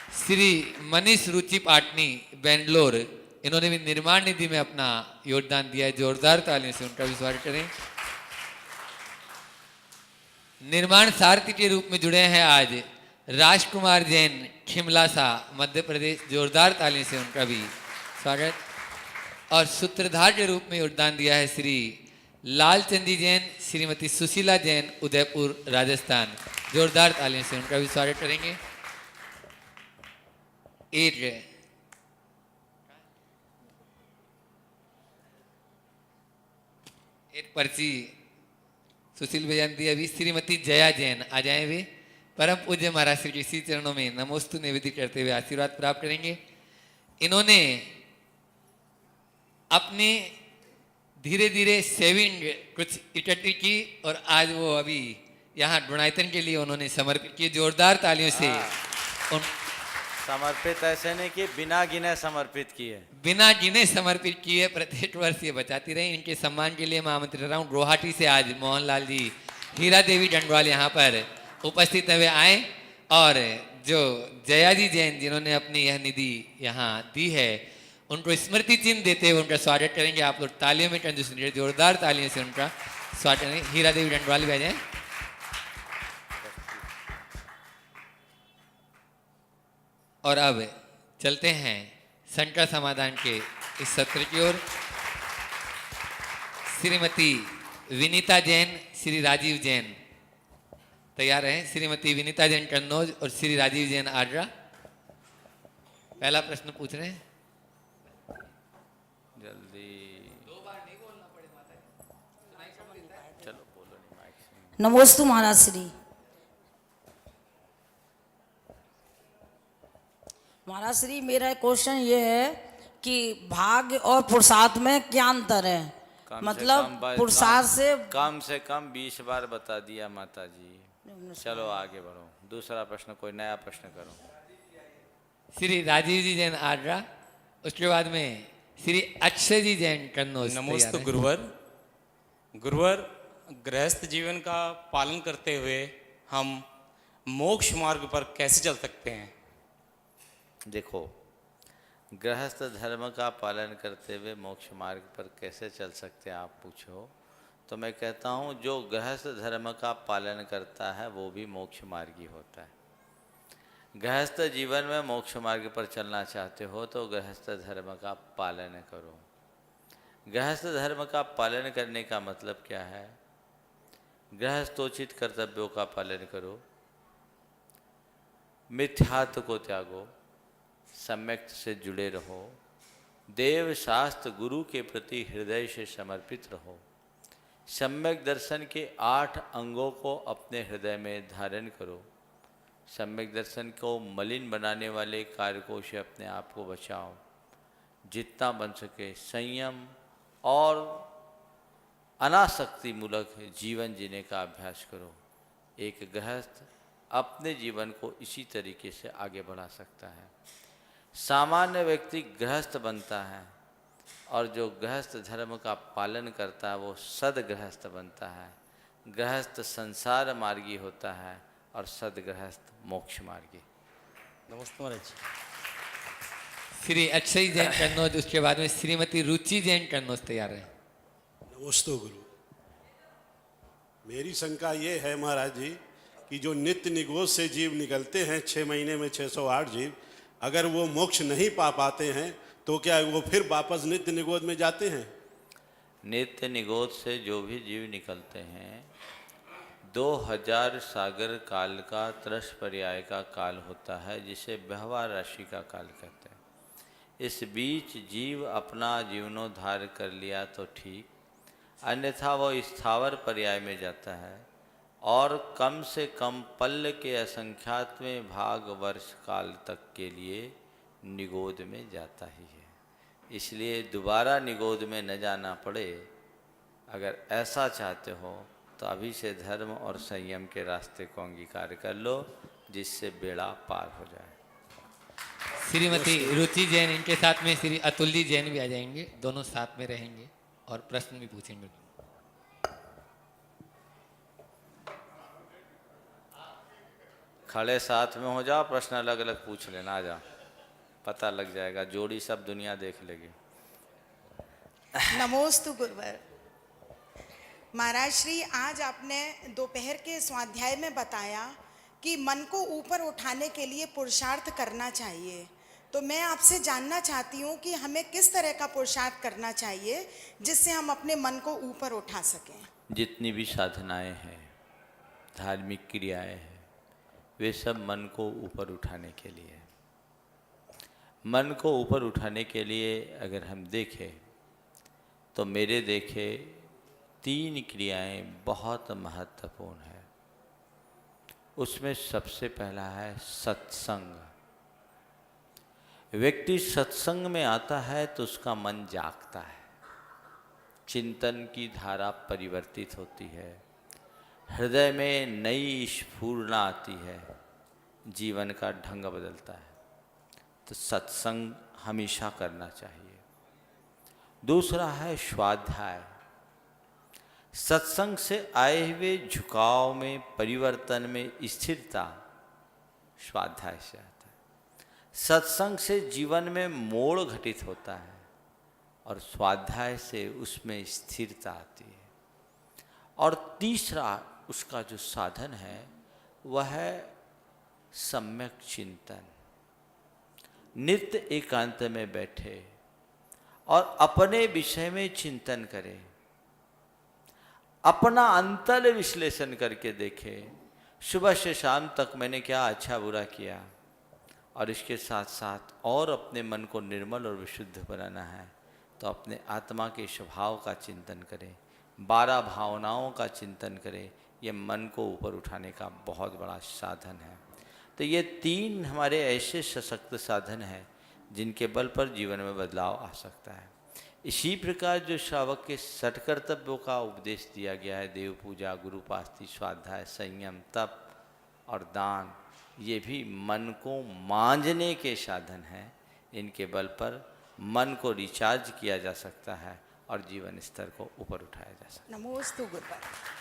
श्री मनीष रुचि पाटनी बेंगलोर, इन्होंने भी निर्माण निधि में अपना योगदान दिया है, जोरदार तालियों से उनका भी स्वागत करें। निर्माण सारथी के रूप में जुड़े हैं आज राजकुमार जैन खिमलासा मध्य प्रदेश, जोरदार तालियों से उनका भी स्वागत। और सूत्रधार के रूप में योगदान दिया है श्री लालचंदी जैन, श्रीमती सुशीला जैन उदयपुर राजस्थान, जोरदार तालियों से उनका भी स्वागत करेंगे। एक पर्ची सुशील भैया ने दी अभी। श्रीमती जया जैन आ जाए वे, परम पूज्य महाराज श्री के इसी चरणों में नमोस्तु निवेदित करते हुए आशीर्वाद प्राप्त करेंगे। इन्होंने अपनी धीरे धीरे सेविंग कुछ इकट्ठी की और आज वो अभी यहाँ गुणायतन के लिए उन्होंने समर्पित किए, जोरदार तालियों से समर्पित ऐसे नहीं कि बिना गिने समर्पित किए, बिना गिने समर्पित किए। प्रत्येक वर्ष ये बचाती रही। इनके सम्मान के लिए मैं आमंत्रित रहा हूँ गुवाहाटी से आज मोहनलाल जी हीरा देवी डंडवाल यहाँ पर उपस्थित हुए आए और जो जया जी जैन जिन्होंने अपनी यह निधि यहाँ दी है उनको स्मृति चिन्ह देते हुए उनका स्वागत करेंगे। आप लोग तालियों में कंजूस, जोरदार तालियों से उनका स्वागत करेंगे। हीरा देवी डंडवाल भी आ जाए। और अब चलते हैं शंका समाधान के इस सत्र की ओर। श्रीमती विनीता जैन, श्री राजीव जैन तैयार हैं। श्रीमती विनीता जैन कन्नौज और श्री राजीव जैन आगरा। पहला प्रश्न पूछ रहे हैं। जल्दी दो बार नहीं बोलना पड़े माता जी। चलो बोलो नहीं माइक से। नमोस्तु महाराज श्री। महाराज श्री, मेरा क्वेश्चन ये है कि भाग्य और पुरुषार्थ में क्या अंतर है? मतलब पुरुषार्थ से कम 20 बार बता दिया माता जी। चलो आगे बढ़ो, दूसरा प्रश्न, कोई नया प्रश्न करो। श्री राजीव जी जैन आगरा, उसके बाद में श्री अक्षय जी जैन कन्नौज। नमोस्तु गुरुवर। गुरुवर, गृहस्थ जीवन का पालन करते हुए हम मोक्ष मार्ग पर कैसे चल सकते हैं? देखो, गृहस्थ धर्म का पालन करते हुए मोक्ष मार्ग पर कैसे चल सकते हैं आप पूछो, तो मैं कहता हूँ जो गृहस्थ धर्म का पालन करता है वो भी मोक्ष मार्गी होता है। गृहस्थ जीवन में मोक्ष मार्ग पर चलना चाहते हो तो गृहस्थ धर्म का पालन करो। गृहस्थ धर्म का पालन करने का मतलब क्या है? गृहस्थोचित कर्तव्यों का पालन करो, मिथ्यात्व को त्यागो, सम्यक से जुड़े रहो, देव शास्त्र गुरु के प्रति हृदय से समर्पित रहो, सम्यक दर्शन के 8 अंगों को अपने हृदय में धारण करो, सम्यक दर्शन को मलिन बनाने वाले कारकों से अपने आप को बचाओ, जितना बन सके संयम और अनासक्ति मूलक जीवन जीने का अभ्यास करो। एक गृहस्थ अपने जीवन को इसी तरीके से आगे बढ़ा सकता है। सामान्य व्यक्ति गृहस्थ बनता है और जो गृहस्थ धर्म का पालन करता है वो सदगृहस्थ बनता है। गृहस्थ संसार मार्गी होता है और सदगृहस्थ मोक्ष मार्गी। नमस्ते महाराज। श्री अक्षय जैन कन्नौज, उसके बाद में श्रीमती रुचि जैन कन्नौज तैयार है। नमस्ते गुरु। मेरी शंका ये है महाराज जी कि जो नित्य निगोद से जीव निकलते हैं 6 महीने में 608 जीव, अगर वो मोक्ष नहीं पा पाते हैं तो क्या वो फिर वापस नित्य निगोद में जाते हैं? नित्य निगोद से जो भी जीव निकलते हैं 2000 सागर काल का त्रस पर्याय का काल होता है, जिसे व्यवहार राशि का काल कहते हैं। इस बीच जीव अपना जीवनोद्धार कर लिया तो ठीक, अन्यथा वो स्थावर पर्याय में जाता है और कम से कम पल्ल के असंख्यातवें भाग वर्ष काल तक के लिए निगोद में जाता ही है। इसलिए दोबारा निगोद में न जाना पड़े, अगर ऐसा चाहते हो तो अभी से धर्म और संयम के रास्ते को अंगीकार कर लो, जिससे बेड़ा पार हो जाए। श्रीमती रुचि जैन, इनके साथ में श्री अतुल जी जैन भी आ जाएंगे, दोनों साथ में रहेंगे और प्रश्न भी पूछेंगे। खड़े साथ में हो जाओ, प्रश्न अलग अलग पूछ लेना, आ जाओ, पता लग जाएगा, जोड़ी सब दुनिया देख लेगी। नमोस्तु गुरुवर। महाराज श्री, आज आपने दोपहर के स्वाध्याय में बताया कि मन को ऊपर उठाने के लिए पुरुषार्थ करना चाहिए। तो मैं आपसे जानना चाहती हूँ कि हमें किस तरह का पुरुषार्थ करना चाहिए जिससे हम अपने मन को ऊपर उठा सकें। जितनी भी साधनाएं हैं, धार्मिक क्रियाएं हैं, वे सब मन को ऊपर उठाने के लिए। मन को ऊपर उठाने के लिए अगर हम देखें तो मेरे देखे 3 क्रियाएं बहुत महत्वपूर्ण है। उसमें सबसे पहला है सत्संग। व्यक्ति सत्संग में आता है तो उसका मन जागता है, चिंतन की धारा परिवर्तित होती है, हृदय में नई स्फूर्णा आती है, जीवन का ढंग बदलता है। तो सत्संग हमेशा करना चाहिए। दूसरा है स्वाध्याय। सत्संग से आए हुए झुकाव में, परिवर्तन में स्थिरता स्वाध्याय से आता है। सत्संग से जीवन में मोड़ घटित होता है और स्वाध्याय से उसमें स्थिरता आती है। और तीसरा उसका जो साधन है वह है सम्यक चिंतन। नित्य एकांत में बैठे और अपने विषय में चिंतन करें, अपना अंतर विश्लेषण करके देखे, सुबह से शाम तक मैंने क्या अच्छा बुरा किया, और इसके साथ साथ और अपने मन को निर्मल और विशुद्ध बनाना है तो अपने आत्मा के स्वभाव का चिंतन करें, 12 भावनाओं का चिंतन करें। ये मन को ऊपर उठाने का बहुत बड़ा साधन है। तो ये 3 हमारे ऐसे सशक्त साधन हैं जिनके बल पर जीवन में बदलाव आ सकता है। इसी प्रकार जो श्रावक के 60 कर्तव्यों का उपदेश दिया गया है, देव पूजा, गुरुपास्ति, स्वाध्याय, संयम, तप और दान, ये भी मन को मांझने के साधन हैं। इनके बल पर मन को रिचार्ज किया जा सकता है और जीवन स्तर को ऊपर उठाया जा सकता है। नमोस्तु गुरुवर।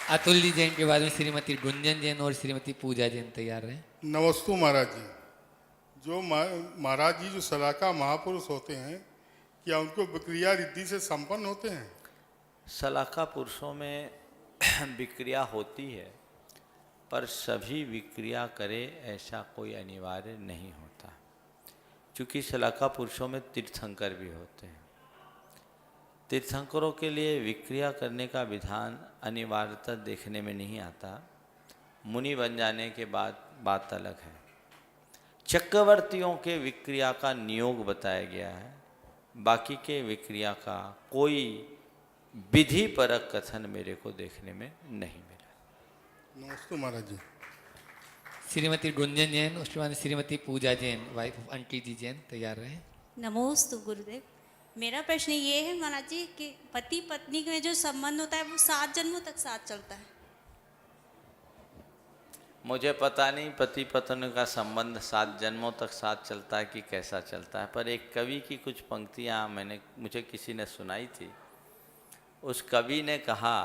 अतुल जी जैन के बाद में श्रीमती गुंजन जैन और श्रीमती पूजा जैन तैयार रहे। नमस्तु महाराज जी। जो महाराज जी जो सलाका महापुरुष होते हैं, क्या उनको विक्रिया रिद्धि से संपन्न होते हैं? सलाका पुरुषों में विक्रिया होती है, पर सभी विक्रिया करे ऐसा कोई अनिवार्य नहीं होता, क्योंकि सलाका पुरुषों में तीर्थंकर भी होते हैं। तीर्थंकरों के लिए विक्रिया करने का विधान अनिवार्यता देखने में नहीं आता। मुनि बन जाने के बाद बात अलग है। चक्रवर्तियों के विक्रिया का नियोग बताया गया है, बाकी के विक्रिया का कोई विधि परक कथन मेरे को देखने में नहीं मिला। नमस्ते महाराज जी। श्रीमती गुंजन जैन, उसके बाद श्रीमती पूजा जैन, वाइफ ऑफ आंटी जी जैन, तैयार रहे। नमोस्तु गुरुदेव। मेरा प्रश्न ये है महाराज जी कि पति पत्नी में जो संबंध होता है वो 7 जन्मों तक साथ चलता है। मुझे पता नहीं पति पत्नी का संबंध 7 जन्मों तक साथ चलता है कि कैसा चलता है, पर एक कवि की कुछ पंक्तियाँ मुझे किसी ने सुनाई थी। उस कवि ने कहा,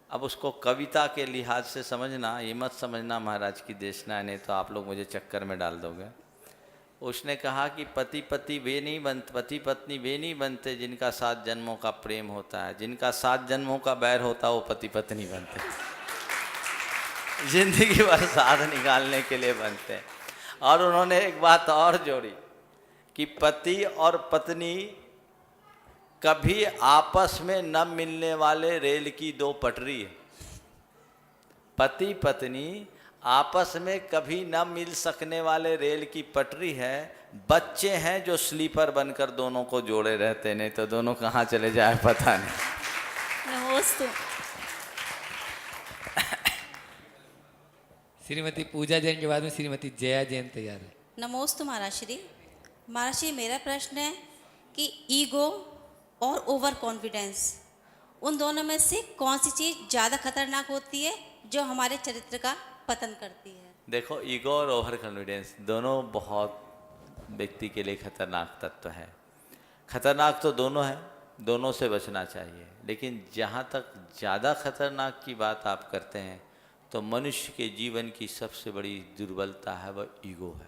अब उसको कविता के लिहाज से समझना, ये मत समझना महाराज की देशना, नहीं तो आप लोग मुझे चक्कर में डाल दोगे। उसने कहा कि पति पत्नी वे नहीं बनते जिनका 7 जन्मों का प्रेम होता है, जिनका 7 जन्मों का बैर होता है वो पति पत्नी बनते, जिंदगी भर साथ निकालने के लिए बनते हैं। और उन्होंने एक बात और जोड़ी कि पति और पत्नी कभी आपस में न मिलने वाले रेल की 2 पटरी है। पति पत्नी आपस में कभी न मिल सकने वाले रेल की पटरी है। बच्चे हैं जो स्लीपर बनकर दोनों को जोड़े रहते, नहीं तो दोनों कहाँ चले जाए पता नहीं। नमोस्तु। श्रीमती पूजा जैन के बाद में श्रीमती जया जैन तैयार है। नमोस्तु महाराज श्री। महाराज श्री, मेरा प्रश्न है कि ईगो और ओवर कॉन्फिडेंस, उन दोनों में से कौन सी चीज़ ज़्यादा खतरनाक होती है जो हमारे चरित्र का पतन करती है? देखो, ईगो और ओवर कॉन्फिडेंस दोनों बहुत व्यक्ति के लिए खतरनाक तत्व है। खतरनाक तो दोनों है, दोनों से बचना चाहिए। लेकिन जहाँ तक ज़्यादा खतरनाक की बात आप करते हैं तो मनुष्य के जीवन की सबसे बड़ी दुर्बलता है वह ईगो है।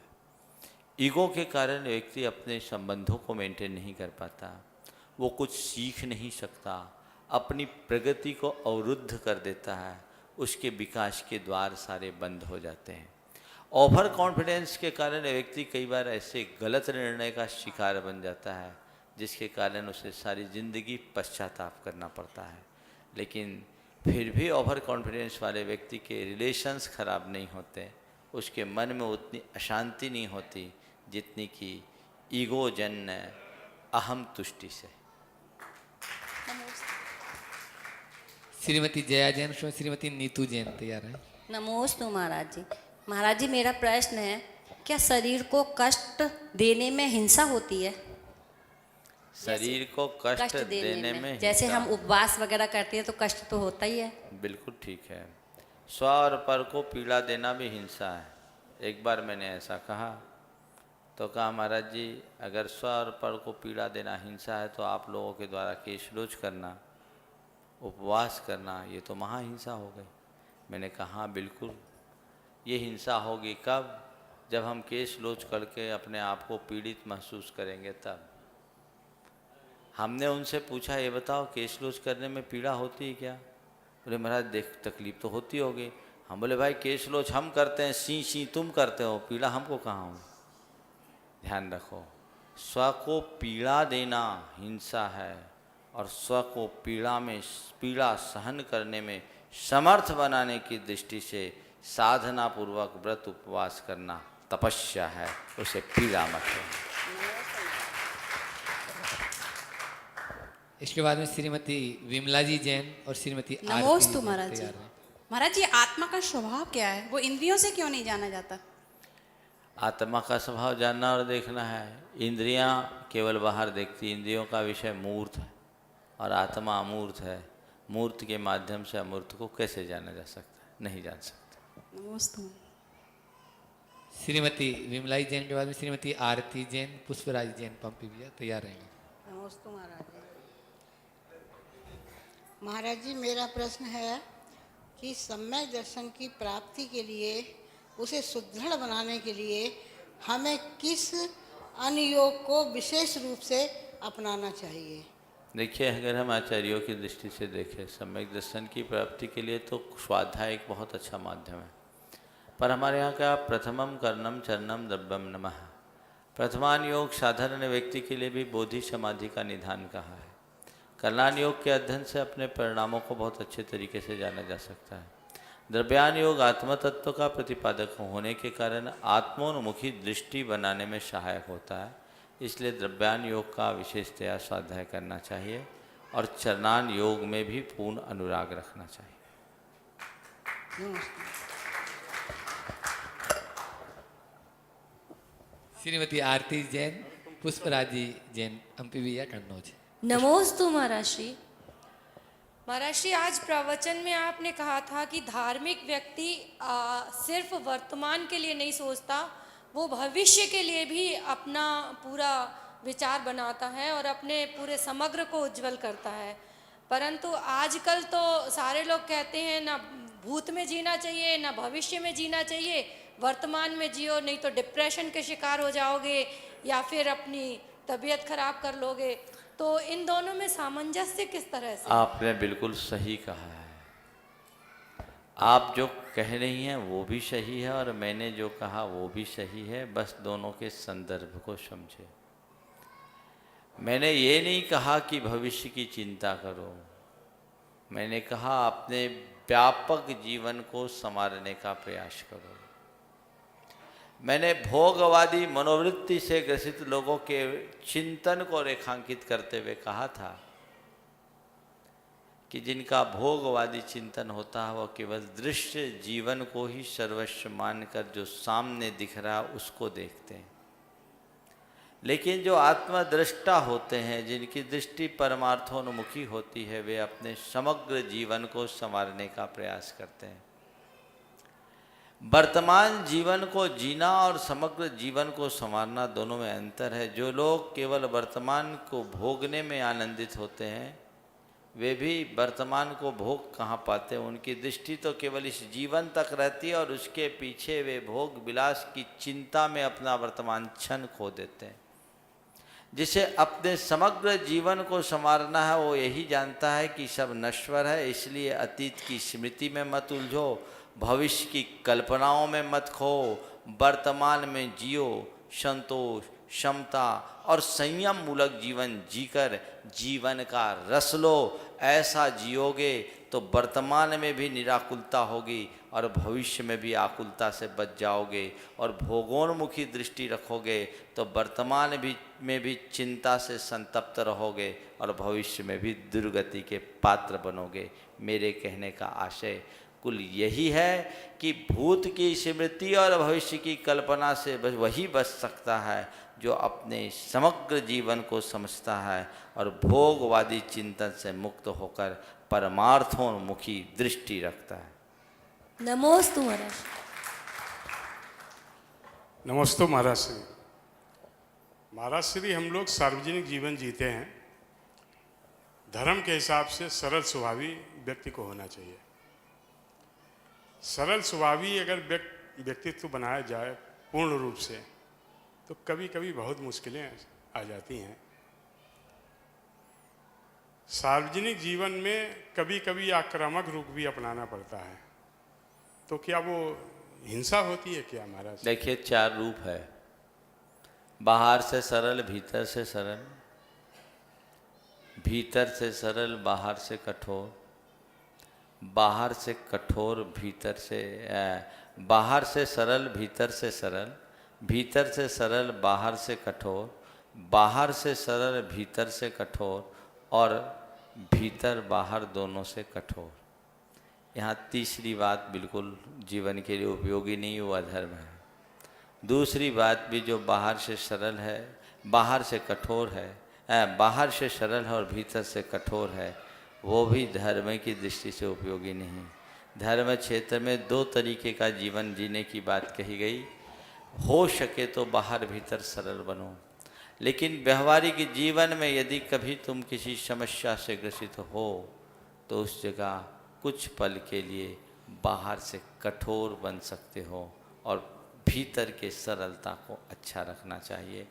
ईगो के कारण व्यक्ति अपने संबंधों को मेंटेन नहीं कर पाता, वो कुछ सीख नहीं सकता, अपनी प्रगति को अवरुद्ध कर देता है, उसके विकास के द्वार सारे बंद हो जाते हैं। ओवर कॉन्फिडेंस के कारण व्यक्ति कई बार ऐसे गलत निर्णय का शिकार बन जाता है जिसके कारण उसे सारी जिंदगी पश्चाताप करना पड़ता है। लेकिन फिर भी ओवर कॉन्फिडेंस वाले व्यक्ति के रिलेशंस खराब नहीं होते, उसके मन में उतनी अशांति नहीं होती जितनी कि ईगो जन्य अहम तुष्टि से। श्रीमती जया जैन, श्रीमती नीतू जैन तैयार है। नमोस्तु महाराज जी। महाराज जी मेरा प्रश्न है, क्या शरीर को कष्ट देने में हिंसा होती है? शरीर को कष्ट देने में जैसे हिंसा। हम उपवास वगैरह करते हैं तो कष्ट तो होता ही है। बिल्कुल ठीक है। स्व और पर को पीड़ा देना भी हिंसा है। एक बार मैंने ऐसा कहा तो कहा महाराज जी अगर स्व और पर को पीड़ा देना हिंसा है तो आप लोगों के द्वारा केश लोच करना, उपवास करना, ये तो महाहिंसा हो गई। मैंने कहा बिल्कुल, ये हिंसा होगी कब? जब हम केश लोच करके अपने आप को पीड़ित महसूस करेंगे तब। हमने उनसे पूछा ये बताओ केश लोच करने में पीड़ा होती है क्या? बोले महाराज देख तकलीफ तो होती होगी। हम बोले भाई केश लोच हम करते हैं, सी सी तुम करते हो, पीड़ा हमको कहाँ हो? ध्यान रखो, स्व को पीड़ा देना हिंसा है और स्व को पीड़ा सहन करने में समर्थ बनाने की दृष्टि से साधना पूर्वक व्रत उपवास करना तपस्या है, उसे पीड़ा मत करो। इसके बाद में श्रीमती विमला जी जैन और श्रीमती नमोस्तु आरती महाराज जी। तैयार हैं। महाराज जी आत्मा का स्वभाव क्या है? वो इंद्रियों से क्यों नहीं जाना जाता? आत्मा का स्वभाव जानना और देखना है। इंद्रियां केवल बाहर देखती, इंद्रियों का विषय मूर्त है और आत्मा अमूर्त है। मूर्त के माध्यम से अमूर्त को कैसे जाना जा सकता है? नहीं जान सकता। नमोस्तु। श्रीमती विमला जी जैन के बाद में श्रीमती आरती जैन, पुष्पराज जैन, पंपी भैया तैयार रहेंगे। नमस्ते महाराज जी। महाराज जी मेरा प्रश्न है कि सम्यक दर्शन की प्राप्ति के लिए, उसे सुदृढ़ बनाने के लिए हमें किस अनुयोग को विशेष रूप से अपनाना चाहिए? देखिए अगर हम आचार्यों की दृष्टि से देखें सम्यक दर्शन की प्राप्ति के लिए तो स्वाध्याय एक बहुत अच्छा माध्यम है, पर हमारे यहाँ का प्रथमम कर्णम चरणम द्रव्यम नमः, प्रथमान योग साधारण व्यक्ति के लिए भी बोधि समाधि का निधान कहा है। कल्याण योग के अध्ययन से अपने परिणामों को बहुत अच्छे तरीके से जाना जा सकता है। द्रव्यान योग आत्म तत्व का प्रतिपादक होने के कारण आत्मोन्मुखी दृष्टि बनाने में सहायक होता है, इसलिए द्रव्यान योग का विशेषतया स्वाध्याय करना चाहिए और चरणान योग में भी पूर्ण अनुराग रखना चाहिए। श्रीमती आरती जैन, पुष्पराजी जैन, एमपी भैया कन्नौज। नमोस्तु महाराज श्री। महाराज श्री आज प्रवचन में आपने कहा था कि धार्मिक व्यक्ति सिर्फ वर्तमान के लिए नहीं सोचता, वो भविष्य के लिए भी अपना पूरा विचार बनाता है और अपने पूरे समग्र को उज्जवल करता है। परंतु आजकल तो सारे लोग कहते हैं ना भूत में जीना चाहिए ना भविष्य में जीना चाहिए, वर्तमान में जियो नहीं तो डिप्रेशन के शिकार हो जाओगे या फिर अपनी तबीयत खराब कर लोगे। तो इन दोनों में सामंजस्य किस तरह से? आपने बिल्कुल सही कहा है। आप जो कह रही हैं वो भी सही है और मैंने जो कहा वो भी सही है, बस दोनों के संदर्भ को समझे। मैंने ये नहीं कहा कि भविष्य की चिंता करो, मैंने कहा अपने व्यापक जीवन को संवारने का प्रयास करो। मैंने भोगवादी मनोवृत्ति से ग्रसित लोगों के चिंतन को रेखांकित करते हुए कहा था कि जिनका भोगवादी चिंतन होता है वह केवल दृश्य जीवन को ही सर्वस्व मानकर जो सामने दिख रहा है उसको देखते हैं, लेकिन जो आत्मदृष्टा होते हैं, जिनकी दृष्टि परमार्थोन्मुखी होती है, वे अपने समग्र जीवन को संवारने का प्रयास करते हैं। वर्तमान जीवन को जीना और समग्र जीवन को संवारना दोनों में अंतर है। जो लोग केवल वर्तमान को भोगने में आनंदित होते हैं वे भी वर्तमान को भोग कहाँ पाते हैं। उनकी दृष्टि तो केवल इस जीवन तक रहती है और उसके पीछे वे भोग विलास की चिंता में अपना वर्तमान क्षण खो देते हैं। जिसे अपने समग्र जीवन को संवारना है वो यही जानता है कि सब नश्वर है, इसलिए अतीत की स्मृति में मत उलझो, भविष्य की कल्पनाओं में मत खो, वर्तमान में जियो, संतोष, क्षमता और संयम मूलक जीवन जीकर जीवन का रस लो। ऐसा जियोगे तो वर्तमान में भी निराकुलता होगी और भविष्य में भी आकुलता से बच जाओगे, और भोगोन्मुखी दृष्टि रखोगे तो वर्तमान में भी चिंता से संतप्त रहोगे और भविष्य में भी दुर्गति के पात्र बनोगे। मेरे कहने का आशय कुल यही है कि भूत की स्मृति और भविष्य की कल्पना से वही बच सकता है जो अपने समग्र जीवन को समझता है और भोगवादी चिंतन से मुक्त होकर परमार्थोन्मुखी दृष्टि रखता है। नमोस्तु महाराज। नमस्ते महाराज श्री। महाराज श्री, हम लोग सार्वजनिक जीवन जीते हैं, धर्म के हिसाब से सरल स्वभावी व्यक्ति को होना चाहिए। सरल स्वभावी अगर व्यक्तित्व बनाया जाए पूर्ण रूप से तो कभी कभी बहुत मुश्किलें आ जाती हैं। सार्वजनिक जीवन में कभी कभी आक्रामक रूप भी अपनाना पड़ता है, तो क्या वो हिंसा होती है क्या महाराज? देखिए, 4 रूप है, बाहर से सरल, भीतर से सरल, भीतर से सरल, बाहर से कठोर, बाहर से कठोर, भीतर से बाहर से सरल, भीतर से सरल, भीतर से सरल, बाहर से कठोर, बाहर से सरल, भीतर से कठोर, और भीतर बाहर दोनों से कठोर। यहाँ तीसरी बात बिल्कुल जीवन के लिए उपयोगी नहीं, वो अधर्म है। दूसरी बात भी, जो बाहर से सरल है, बाहर से कठोर है, बाहर से सरल है और भीतर से कठोर है, वो भी धर्म की दृष्टि से उपयोगी नहीं। धर्म क्षेत्र में 2 तरीके का जीवन जीने की बात कही गई। हो सके तो बाहर भीतर सरल बनो, लेकिन व्यवहारिक जीवन में यदि कभी तुम किसी समस्या से ग्रसित हो तो उस जगह कुछ पल के लिए बाहर से कठोर बन सकते हो और भीतर के सरलता को अच्छा रखना चाहिए।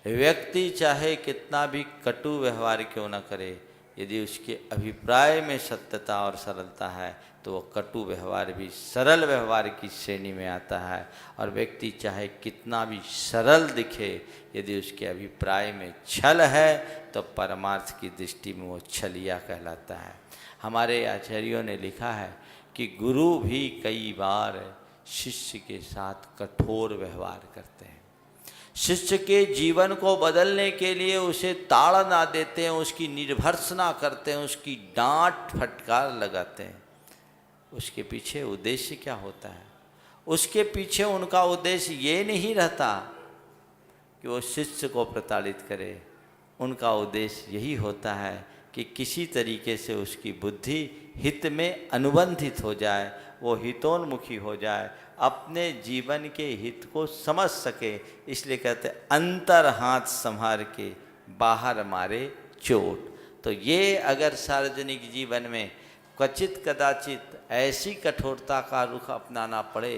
व्यक्ति चाहे कितना भी कटु व्यवहार क्यों न करे, यदि उसके अभिप्राय में सत्यता और सरलता है तो वो कटु व्यवहार भी सरल व्यवहार की श्रेणी में आता है। और व्यक्ति चाहे कितना भी सरल दिखे, यदि उसके अभिप्राय में छल है तो परमार्थ की दृष्टि में वो छलिया कहलाता है। हमारे आचार्यों ने लिखा है कि गुरु भी कई बार शिष्य के साथ कठोर व्यवहार करते हैं। शिष्य के जीवन को बदलने के लिए उसे ताड़ना देते हैं, उसकी निर्भर्त्सना करते हैं, उसकी डांट फटकार लगाते हैं। उसके पीछे उद्देश्य क्या होता है? उसके पीछे उनका उद्देश्य ये नहीं रहता कि वो शिष्य को प्रताड़ित करे। उनका उद्देश्य यही होता है कि किसी तरीके से उसकी बुद्धि हित में अनुबंधित हो जाए, वो हितोन्मुखी हो जाए, अपने जीवन के हित को समझ सके। इसलिए कहते हैं अंतर हाथ संभार के बाहर मारे चोट। तो ये अगर सार्वजनिक जीवन में क्वचित कदाचित ऐसी कठोरता का रुख अपनाना पड़े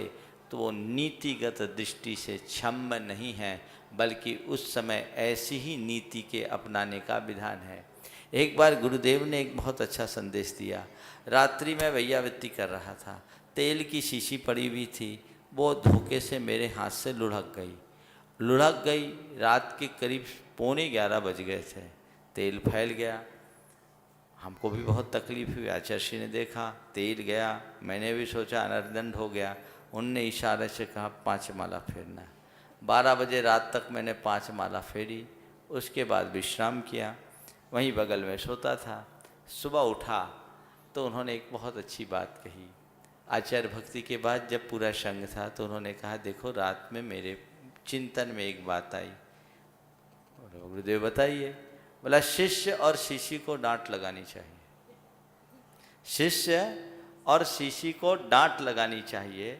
तो वो नीतिगत दृष्टि से क्षम्य नहीं है, बल्कि उस समय ऐसी ही नीति के अपनाने का विधान है। एक बार गुरुदेव ने एक बहुत अच्छा संदेश दिया। रात्रि में वैयावृत्ति कर रहा था, तेल की शीशी पड़ी हुई थी, वो धोखे से मेरे हाथ से लुढ़क गई। रात के करीब 11:15 बज गए थे। तेल फैल गया, हमको भी बहुत तकलीफ हुई। आचार्य ने देखा तेल गया, मैंने भी सोचा अनर्दंड हो गया। उनने इशारे से कहा 5 माला फेरना। 12 बजे रात तक मैंने 5 माला फेरी, उसके बाद विश्राम किया, वहीं बगल में सोता था। सुबह उठा तो उन्होंने एक बहुत अच्छी बात कही। आचार्य भक्ति के बाद जब पूरा संग था तो उन्होंने कहा, देखो रात में मेरे चिंतन में एक बात आई। गुरुदेव बताइए। बोला, शिष्य और शिष्य को डांट लगानी चाहिए। शिष्य और शिष्य को डांट लगानी चाहिए।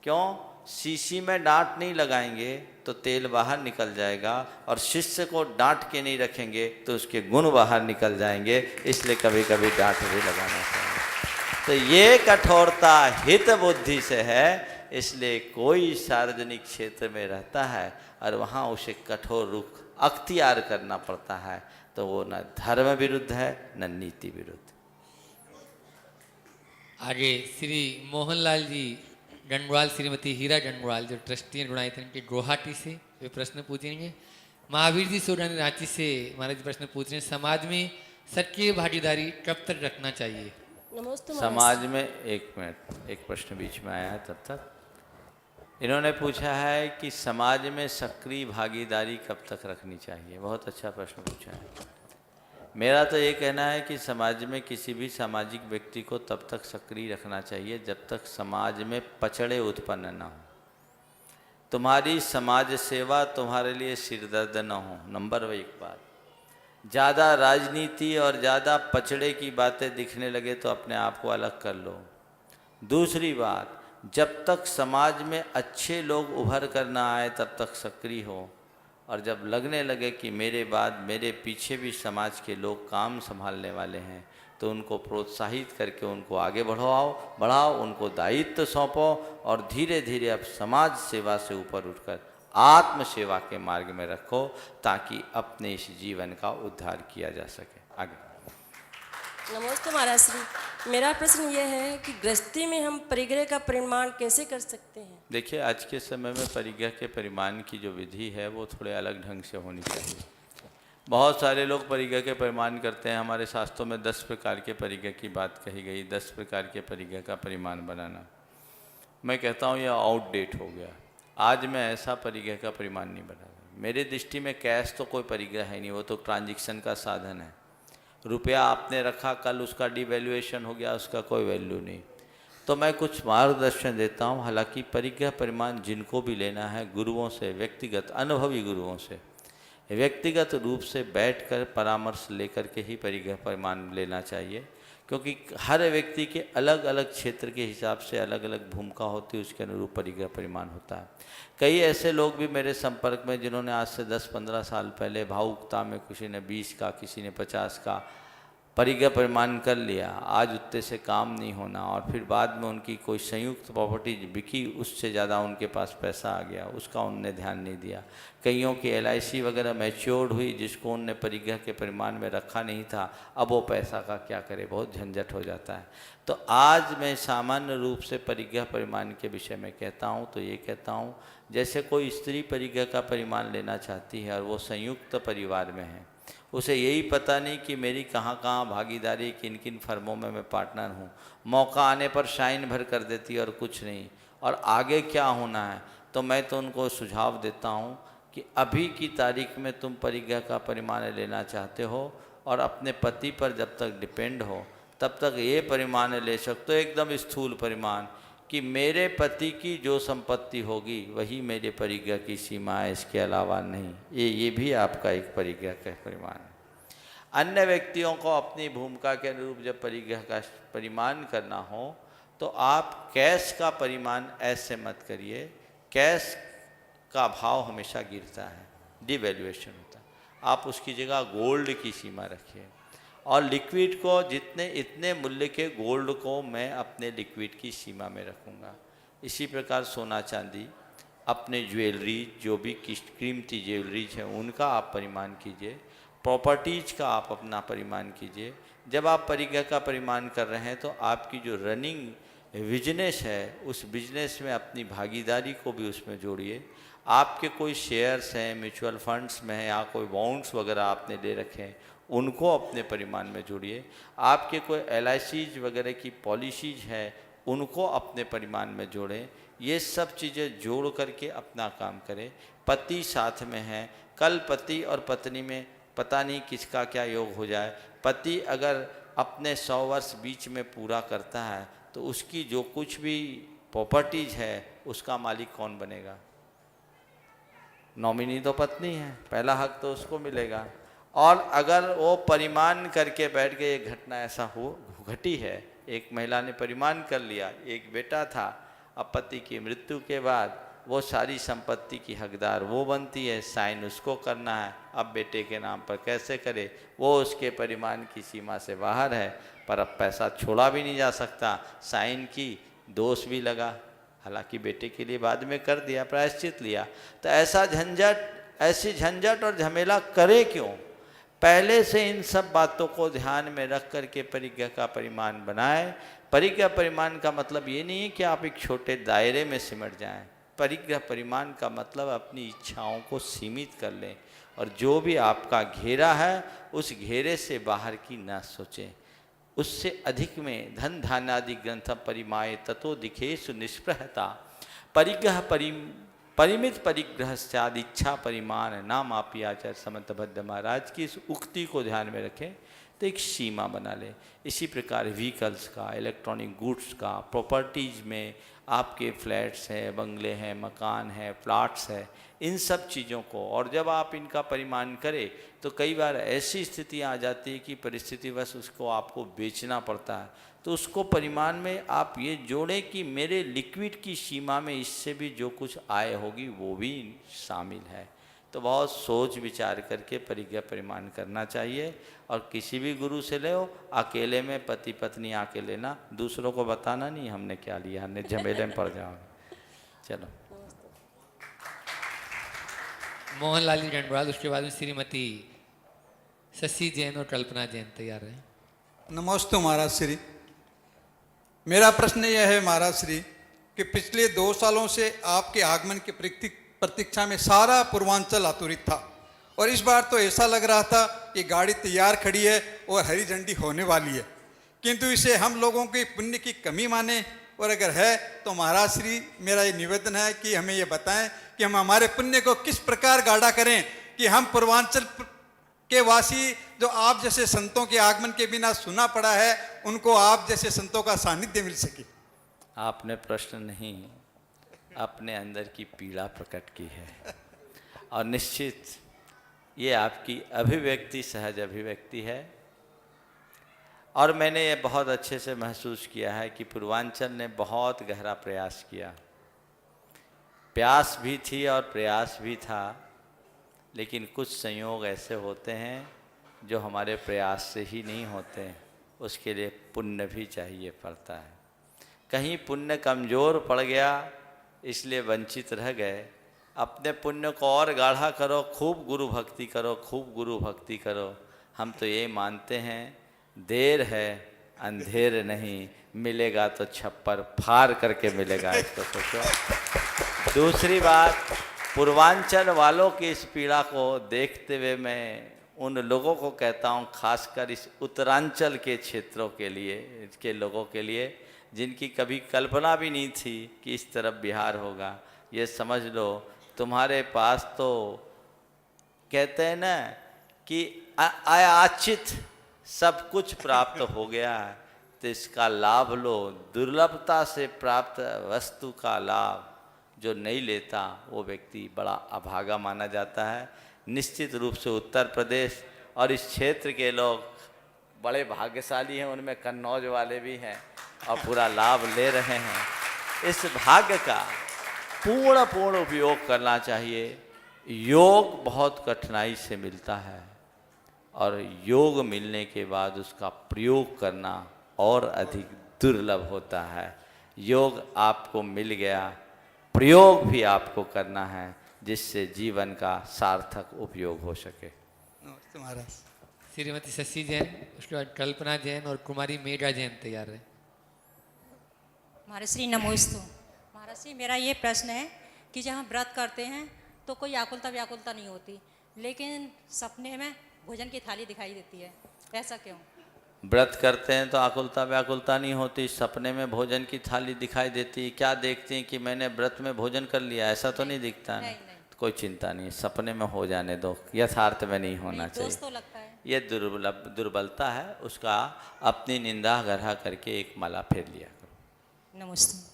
क्यों? शीशी में डांट नहीं लगाएंगे तो तेल बाहर निकल जाएगा, और शिष्य को डांट के नहीं रखेंगे तो उसके गुण बाहर निकल जाएंगे। इसलिए कभी कभी डांट भी लगाना चाहिए। तो ये कठोरता हित बुद्धि से है, इसलिए कोई सार्वजनिक क्षेत्र में रहता है और वहाँ उसे कठोर रुख अख्तियार करना पड़ता है, तो वो न धर्म विरुद्ध है न नीति विरुद्ध। आगे श्री मोहनलाल जी डंडवाल, श्रीमती हीरा डंडवाल जो ट्रस्टी हैं गुणायतन के गुवाहाटी से, वे प्रश्न पूछेंगे। महावीर जी सोडानी रांची से महाराज प्रश्न पूछ रहे हैं, समाज में सक्रिय भागीदारी कब तक रखना चाहिए? नमस्ते समाज में, एक मिनट, एक प्रश्न बीच में आया है, तब तक इन्होंने पूछा है कि समाज में सक्रिय भागीदारी कब तक रखनी चाहिए। बहुत अच्छा प्रश्न पूछा है। मेरा तो ये कहना है कि समाज में किसी भी सामाजिक व्यक्ति को तब तक सक्रिय रखना चाहिए जब तक समाज में पचड़े उत्पन्न ना हो। तुम्हारी समाज सेवा तुम्हारे लिए सिरदर्द न हो, नंबर 1 बात। ज़्यादा राजनीति और ज़्यादा पचड़े की बातें दिखने लगे तो अपने आप को अलग कर लो। दूसरी बात, जब तक समाज में अच्छे लोग उभर कर ना आए तब तक सक्रिय हो, और जब लगने लगे कि मेरे बाद मेरे पीछे भी समाज के लोग काम संभालने वाले हैं तो उनको प्रोत्साहित करके उनको आगे बढ़ाओ, उनको दायित्व सौंपो, और धीरे धीरे अब समाज सेवा से ऊपर उठकर आत्म सेवा के मार्ग में रखो, ताकि अपने इस जीवन का उद्धार किया जा सके। आगे। नमस्ते महाराज श्री, मेरा प्रश्न यह है कि गृहस्थी में हम परिग्रह का परिमाण कैसे कर सकते हैं? देखिए, आज के समय में परिग्रह के परिमाण की जो विधि है वो थोड़े अलग ढंग से होनी चाहिए। बहुत सारे लोग परिग्रह के परिमाण करते हैं। हमारे शास्त्रों में 10 प्रकार के परिग्रह की बात कही गई, 10 प्रकार के परिग्रह का परिमाण बनाना। मैं कहता हूँ यह आउटडेट हो गया। आज मैं ऐसा परिग्रह का परिमाण नहीं बना रहा। मेरी दृष्टि में कैश तो कोई परिग्रह है नहीं, वो तो ट्रांजैक्शन का साधन है। रुपया आपने रखा, कल उसका डिवैल्यूएशन हो गया, उसका कोई वैल्यू नहीं। तो मैं कुछ मार्गदर्शन देता हूँ। हालांकि परिग्रह परिमाण जिनको भी लेना है, गुरुओं से, व्यक्तिगत अनुभवी गुरुओं से व्यक्तिगत रूप से बैठकर परामर्श लेकर के ही परिग्रह परिमाण लेना चाहिए, क्योंकि हर व्यक्ति के अलग अलग क्षेत्र के हिसाब से अलग अलग भूमिका होती है, उसके अनुरूप परिग्रह परिमाण होता है। कई ऐसे लोग भी मेरे संपर्क में जिन्होंने आज से 10-15 साल पहले भावुकता में किसी ने 20 का, किसी ने 50 का परिग्रह परिमाण कर लिया, आज उत्ते से काम नहीं होना, और फिर बाद में उनकी कोई संयुक्त प्रॉपर्टी बिकी, उससे ज़्यादा उनके पास पैसा आ गया, उसका उनने ध्यान नहीं दिया। कईयों की LIC वगैरह मैच्योर्ड हुई, जिसको उनने परिग्रह के परिमाण में रखा नहीं था, अब वो पैसा का क्या करे, बहुत झंझट हो जाता है। तो आज मैं सामान्य रूप से परिग्रह परिमाण के विषय में कहता हूँ तो ये कहता हूँ, जैसे कोई स्त्री परिग्रह का परिमाण लेना चाहती है और वो संयुक्त परिवार में है, उसे यही पता नहीं कि मेरी कहाँ कहाँ भागीदारी, किन किन फर्मों में मैं पार्टनर हूँ, मौका आने पर शाइन भर कर देती और कुछ नहीं, और आगे क्या होना है। तो मैं तो उनको सुझाव देता हूँ कि अभी की तारीख में तुम परिग्रह का परिमाण लेना चाहते हो और अपने पति पर जब तक डिपेंड हो तब तक ये परिमाण ले सकते हो, एकदम स्थूल परिमाण कि मेरे पति की जो संपत्ति होगी वही मेरे परिग्रह की सीमा है, इसके अलावा नहीं। ये भी आपका एक परिग्रह का परिमाण है। अन्य व्यक्तियों को अपनी भूमिका के अनुरूप जब परिग्रह का परिमाण करना हो तो आप कैश का परिमाण ऐसे मत करिए। कैश का भाव हमेशा गिरता है, डिवैल्यूएशन होता है। आप उसकी जगह गोल्ड की सीमा रखिए, और लिक्विड को जितने इतने मूल्य के गोल्ड को मैं अपने लिक्विड की सीमा में रखूँगा। इसी प्रकार सोना चांदी, अपने ज्वेलरी, जो भी कीमती ज्वेलरीज हैं उनका आप परिमाण कीजिए। प्रॉपर्टीज़ का आप अपना परिमाण कीजिए। जब आप परिग्रह का परिमाण कर रहे हैं तो आपकी जो रनिंग बिजनेस है उस बिजनेस में अपनी भागीदारी को भी उसमें जोड़िए। आपके कोई शेयर्स हैं, म्यूचुअल फंड्स में हैं, या कोई बॉन्ड्स वगैरह आपने ले रखे हैं, उनको अपने परिमाण में जोड़िए। आपके कोई LICs वगैरह की पॉलिसीज है, उनको अपने परिमाण में जोड़ें। ये सब चीज़ें जोड़ करके अपना काम करें। पति साथ में है, कल पति और पत्नी में पता नहीं किसका क्या योग हो जाए। पति अगर अपने 100 वर्ष बीच में पूरा करता है तो उसकी जो कुछ भी प्रॉपर्टीज है उसका मालिक कौन बनेगा? नॉमिनी तो पत्नी है, पहला हक तो उसको मिलेगा। और अगर वो परिमाण करके बैठ गए, एक घटना ऐसा घटी है, एक महिला ने परिमाण कर लिया, एक बेटा था, अब पति की मृत्यु के बाद वो सारी संपत्ति की हकदार वो बनती है, साइन उसको करना है। अब बेटे के नाम पर कैसे करे, वो उसके परिमाण की सीमा से बाहर है, पर अब पैसा छोड़ा भी नहीं जा सकता, साइन की, दोष भी लगा, हालांकि बेटे के लिए बाद में कर दिया, प्रायश्चित लिया। तो ऐसा झंझट, ऐसी झंझट और झमेला करे क्यों? पहले से इन सब बातों को ध्यान में रख करके परिज्ञा का परिमाण बनाए। परिज्ञा परिमाण का मतलब ये नहीं है कि आप एक छोटे दायरे में सिमट जाएं। परिज्ञा परिमाण का मतलब अपनी इच्छाओं को सीमित कर लें और जो भी आपका घेरा है उस घेरे से बाहर की ना सोचें। उससे अधिक में धन धान्यादि ग्रंथ परिमाय ततो दिखेशु निष्प्रहता परिग्रह परिमित परिग्रह स्याद इच्छा परिमाण नाम आप आचार्य समंत भद्र महाराज की इस उक्ति को ध्यान में रखें तो एक सीमा बना लें। इसी प्रकार व्हीकल्स का, इलेक्ट्रॉनिक गुड्स का, प्रॉपर्टीज़ में आपके फ्लैट्स हैं, बंगले हैं, मकान है, प्लाट्स है, इन सब चीज़ों को, और जब आप इनका परिमाण करें तो कई बार ऐसी स्थितियाँ आ जाती है कि परिस्थितिवश उसको आपको बेचना पड़ता है, तो उसको परिमाण में आप ये जोड़ें कि मेरे लिक्विड की सीमा में इससे भी जो कुछ आय होगी वो भी शामिल है। तो बहुत सोच विचार करके परिज्ञा परिमाण करना चाहिए। और किसी भी गुरु से ले, अकेले में पति पत्नी आके लेना, दूसरों को बताना नहीं हमने क्या लिया, हमने झमेले में पड़ जाओगे। चलो मोहनलाल जी डंडवाल, उसके बाद में श्रीमती शशि जैन और कल्पना जैन तैयार है। नमस्ते महाराज श्री, मेरा प्रश्न यह है महाराज श्री कि पिछले 2 सालों से आपके आगमन की प्रतीक्षा में सारा पूर्वांचल आतुरित था और इस बार तो ऐसा लग रहा था कि गाड़ी तैयार खड़ी है और हरी झंडी होने वाली है, किंतु इसे हम लोगों की पुण्य की कमी माने, और अगर है तो महाराज श्री मेरा ये निवेदन है कि हमें ये बताएं कि हम हमारे पुण्य को किस प्रकार गाढ़ा करें कि हम पूर्वांचल के वासी जो आप जैसे संतों के आगमन के बिना सुना पड़ा है उनको आप जैसे संतों का सानिध्य मिल सके। आपने प्रश्न नहीं, अपने अंदर की पीड़ा प्रकट की है और निश्चित ये आपकी अभिव्यक्ति सहज अभिव्यक्ति है। और मैंने ये बहुत अच्छे से महसूस किया है कि पूर्वांचल ने बहुत गहरा प्रयास किया, प्यास भी थी और प्रयास भी था, लेकिन कुछ संयोग ऐसे होते हैं जो हमारे प्रयास से ही नहीं होते, उसके लिए पुण्य भी चाहिए पड़ता है। कहीं पुण्य कमज़ोर पड़ गया इसलिए वंचित रह गए। अपने पुण्य को और गाढ़ा करो, खूब गुरु भक्ति करो, खूब गुरु भक्ति करो। हम तो ये मानते हैं देर है अंधेर नहीं, मिलेगा तो छप्पर फाड़ करके मिलेगा, इसको सोचो। दूसरी बात, पूर्वांचल वालों की इस पीड़ा को देखते हुए मैं उन लोगों को कहता हूँ, खासकर इस उत्तरांचल के क्षेत्रों के लिए, के लोगों के लिए जिनकी कभी कल्पना भी नहीं थी कि इस तरफ बिहार होगा, ये समझ लो तुम्हारे पास तो कहते हैं ना कि अयाचित सब कुछ प्राप्त हो गया है, तो इसका लाभ लो। दुर्लभता से प्राप्त वस्तु का लाभ जो नहीं लेता वो व्यक्ति बड़ा अभागा माना जाता है। निश्चित रूप से उत्तर प्रदेश और इस क्षेत्र के लोग बड़े भाग्यशाली हैं, उनमें कन्नौज वाले भी हैं और पूरा लाभ ले रहे हैं। इस भाग्य का पूर्ण उपयोग करना चाहिए। योग बहुत कठिनाई से मिलता है और योग मिलने के बाद उसका प्रयोग करना और अधिक दुर्लभ होता है। योग आपको मिल गया, प्रयोग भी आपको करना है जिससे जीवन का सार्थक उपयोग हो सके। नमस्ते महाराज। श्रीमती शशि जैन, उसके बाद कल्पना जैन और कुमारी मेघा जैन तैयार है। महाराज श्री नमोस्तु। महाराज श्री मेरा ये प्रश्न है कि जब हम व्रत करते हैं तो कोई आकुलता व्याकुलता नहीं होती, लेकिन सपने में भोजन की थाली दिखाई देती है, ऐसा क्यों? व्रत करते हैं तो आकुलता व्याकुलता नहीं होती, सपने में भोजन की थाली दिखाई देती। क्या देखती हैं कि मैंने व्रत में भोजन कर लिया, ऐसा तो नहीं दिखता है। तो कोई चिंता नहीं, सपने में हो जाने दो, यथार्थ में नहीं होना चाहिए। तो लगता है ये दुर्बलता है, उसका अपनी निंदा गढ़ा करके एक माला फेर लिया करो। नमस्ते।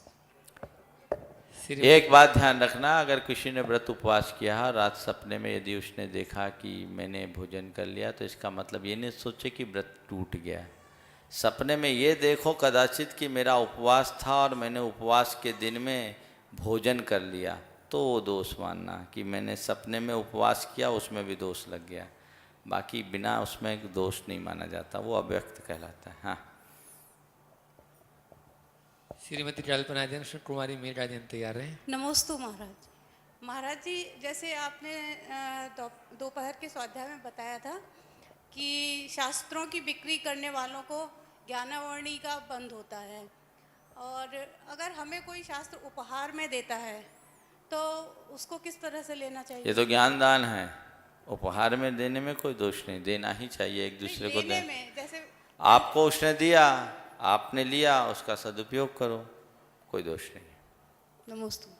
एक बात ध्यान रखना, अगर किसी ने व्रत उपवास किया, रात सपने में यदि उसने देखा कि मैंने भोजन कर लिया, तो इसका मतलब ये नहीं सोचे कि व्रत टूट गया। सपने में ये देखो कदाचित कि मेरा उपवास था और मैंने उपवास के दिन में भोजन कर लिया, तो वो दोष मानना कि मैंने सपने में उपवास किया, उसमें भी दोष लग गया। बाकी बिना उसमें दोष नहीं माना जाता, वो अव्यक्त कहलाता है। हाँ, श्रीमती कल्पना जैन, कुमारी मीरा जैन तैयार है। नमोस्तु महाराज। महाराज जी, जैसे आपने दोपहर के स्वाध्याय में बताया था कि शास्त्रों की बिक्री करने वालों को ज्ञानावरणी का बंद होता है, और अगर हमें कोई शास्त्र उपहार में देता है तो उसको किस तरह से लेना चाहिए? ये तो ज्ञान दान है, उपहार में देने में कोई दोष नहीं, देना ही चाहिए एक दूसरे को। देने में जैसे आपको उसने दिया, आपने लिया, उसका सदुपयोग करो, कोई दोष नहीं। नमस्ते।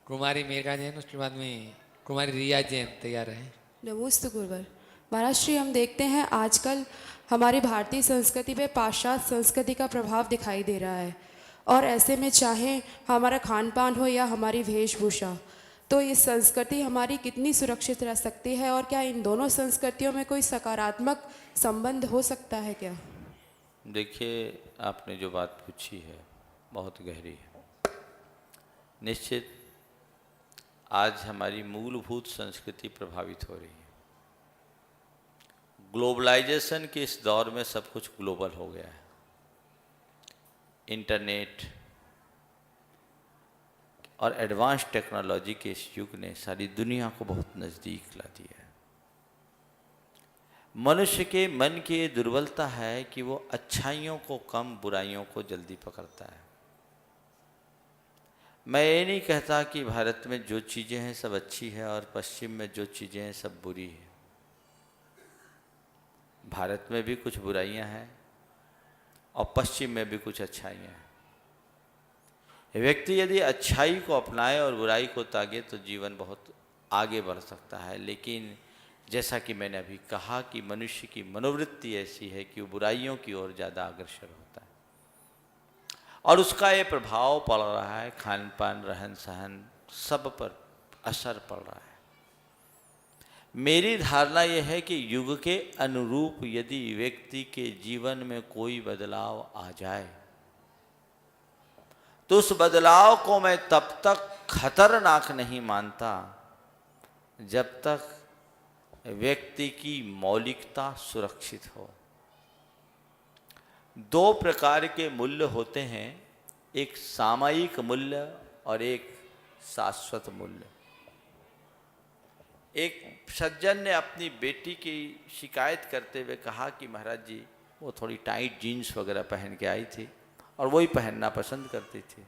कुमारी मेघा जैन, उसके बाद में कुमारी रिया जैन तैयार है। नमोस्तु गुरुवर। महाराज श्री, हम देखते हैं आजकल हमारी भारतीय संस्कृति पे पाश्चात्य संस्कृति का प्रभाव दिखाई दे रहा है, और ऐसे में चाहे हमारा खान पान हो या हमारी वेशभूषा, तो ये संस्कृति हमारी कितनी सुरक्षित रह सकती है, और क्या इन दोनों संस्कृतियों में कोई सकारात्मक संबंध हो सकता है क्या? देखिए, आपने जो बात पूछी है बहुत गहरी है। निश्चित आज हमारी मूलभूत संस्कृति प्रभावित हो रही है। ग्लोबलाइजेशन के इस दौर में सब कुछ ग्लोबल हो गया है। इंटरनेट और एडवांस टेक्नोलॉजी के इस युग ने सारी दुनिया को बहुत नज़दीक ला दिया है। मनुष्य के मन की ये दुर्बलता है कि वो अच्छाइयों को कम, बुराइयों को जल्दी पकड़ता है। मैं ये नहीं कहता कि भारत में जो चीज़ें हैं सब अच्छी है और पश्चिम में जो चीज़ें हैं सब बुरी है। भारत में भी कुछ बुराइयां हैं और पश्चिम में भी कुछ अच्छाइयां हैं। व्यक्ति यदि अच्छाई को अपनाए और बुराई को त्यागे तो जीवन बहुत आगे बढ़ सकता है। लेकिन जैसा कि मैंने अभी कहा कि मनुष्य की मनोवृत्ति ऐसी है कि वो बुराइयों की ओर ज़्यादा अग्रसर होता है, और उसका ये प्रभाव पड़ रहा है, खान पान, रहन सहन सब पर असर पड़ रहा है। मेरी धारणा यह है कि युग के अनुरूप यदि व्यक्ति के जीवन में कोई बदलाव आ जाए तो उस बदलाव को मैं तब तक खतरनाक नहीं मानता जब तक व्यक्ति की मौलिकता सुरक्षित हो। दो प्रकार के मूल्य होते हैं, एक सामयिक मूल्य और एक शाश्वत मूल्य। एक सज्जन ने अपनी बेटी की शिकायत करते हुए कहा कि महाराज जी, वो थोड़ी टाइट जीन्स वगैरह पहन के आई थी और वही पहनना पसंद करती थी।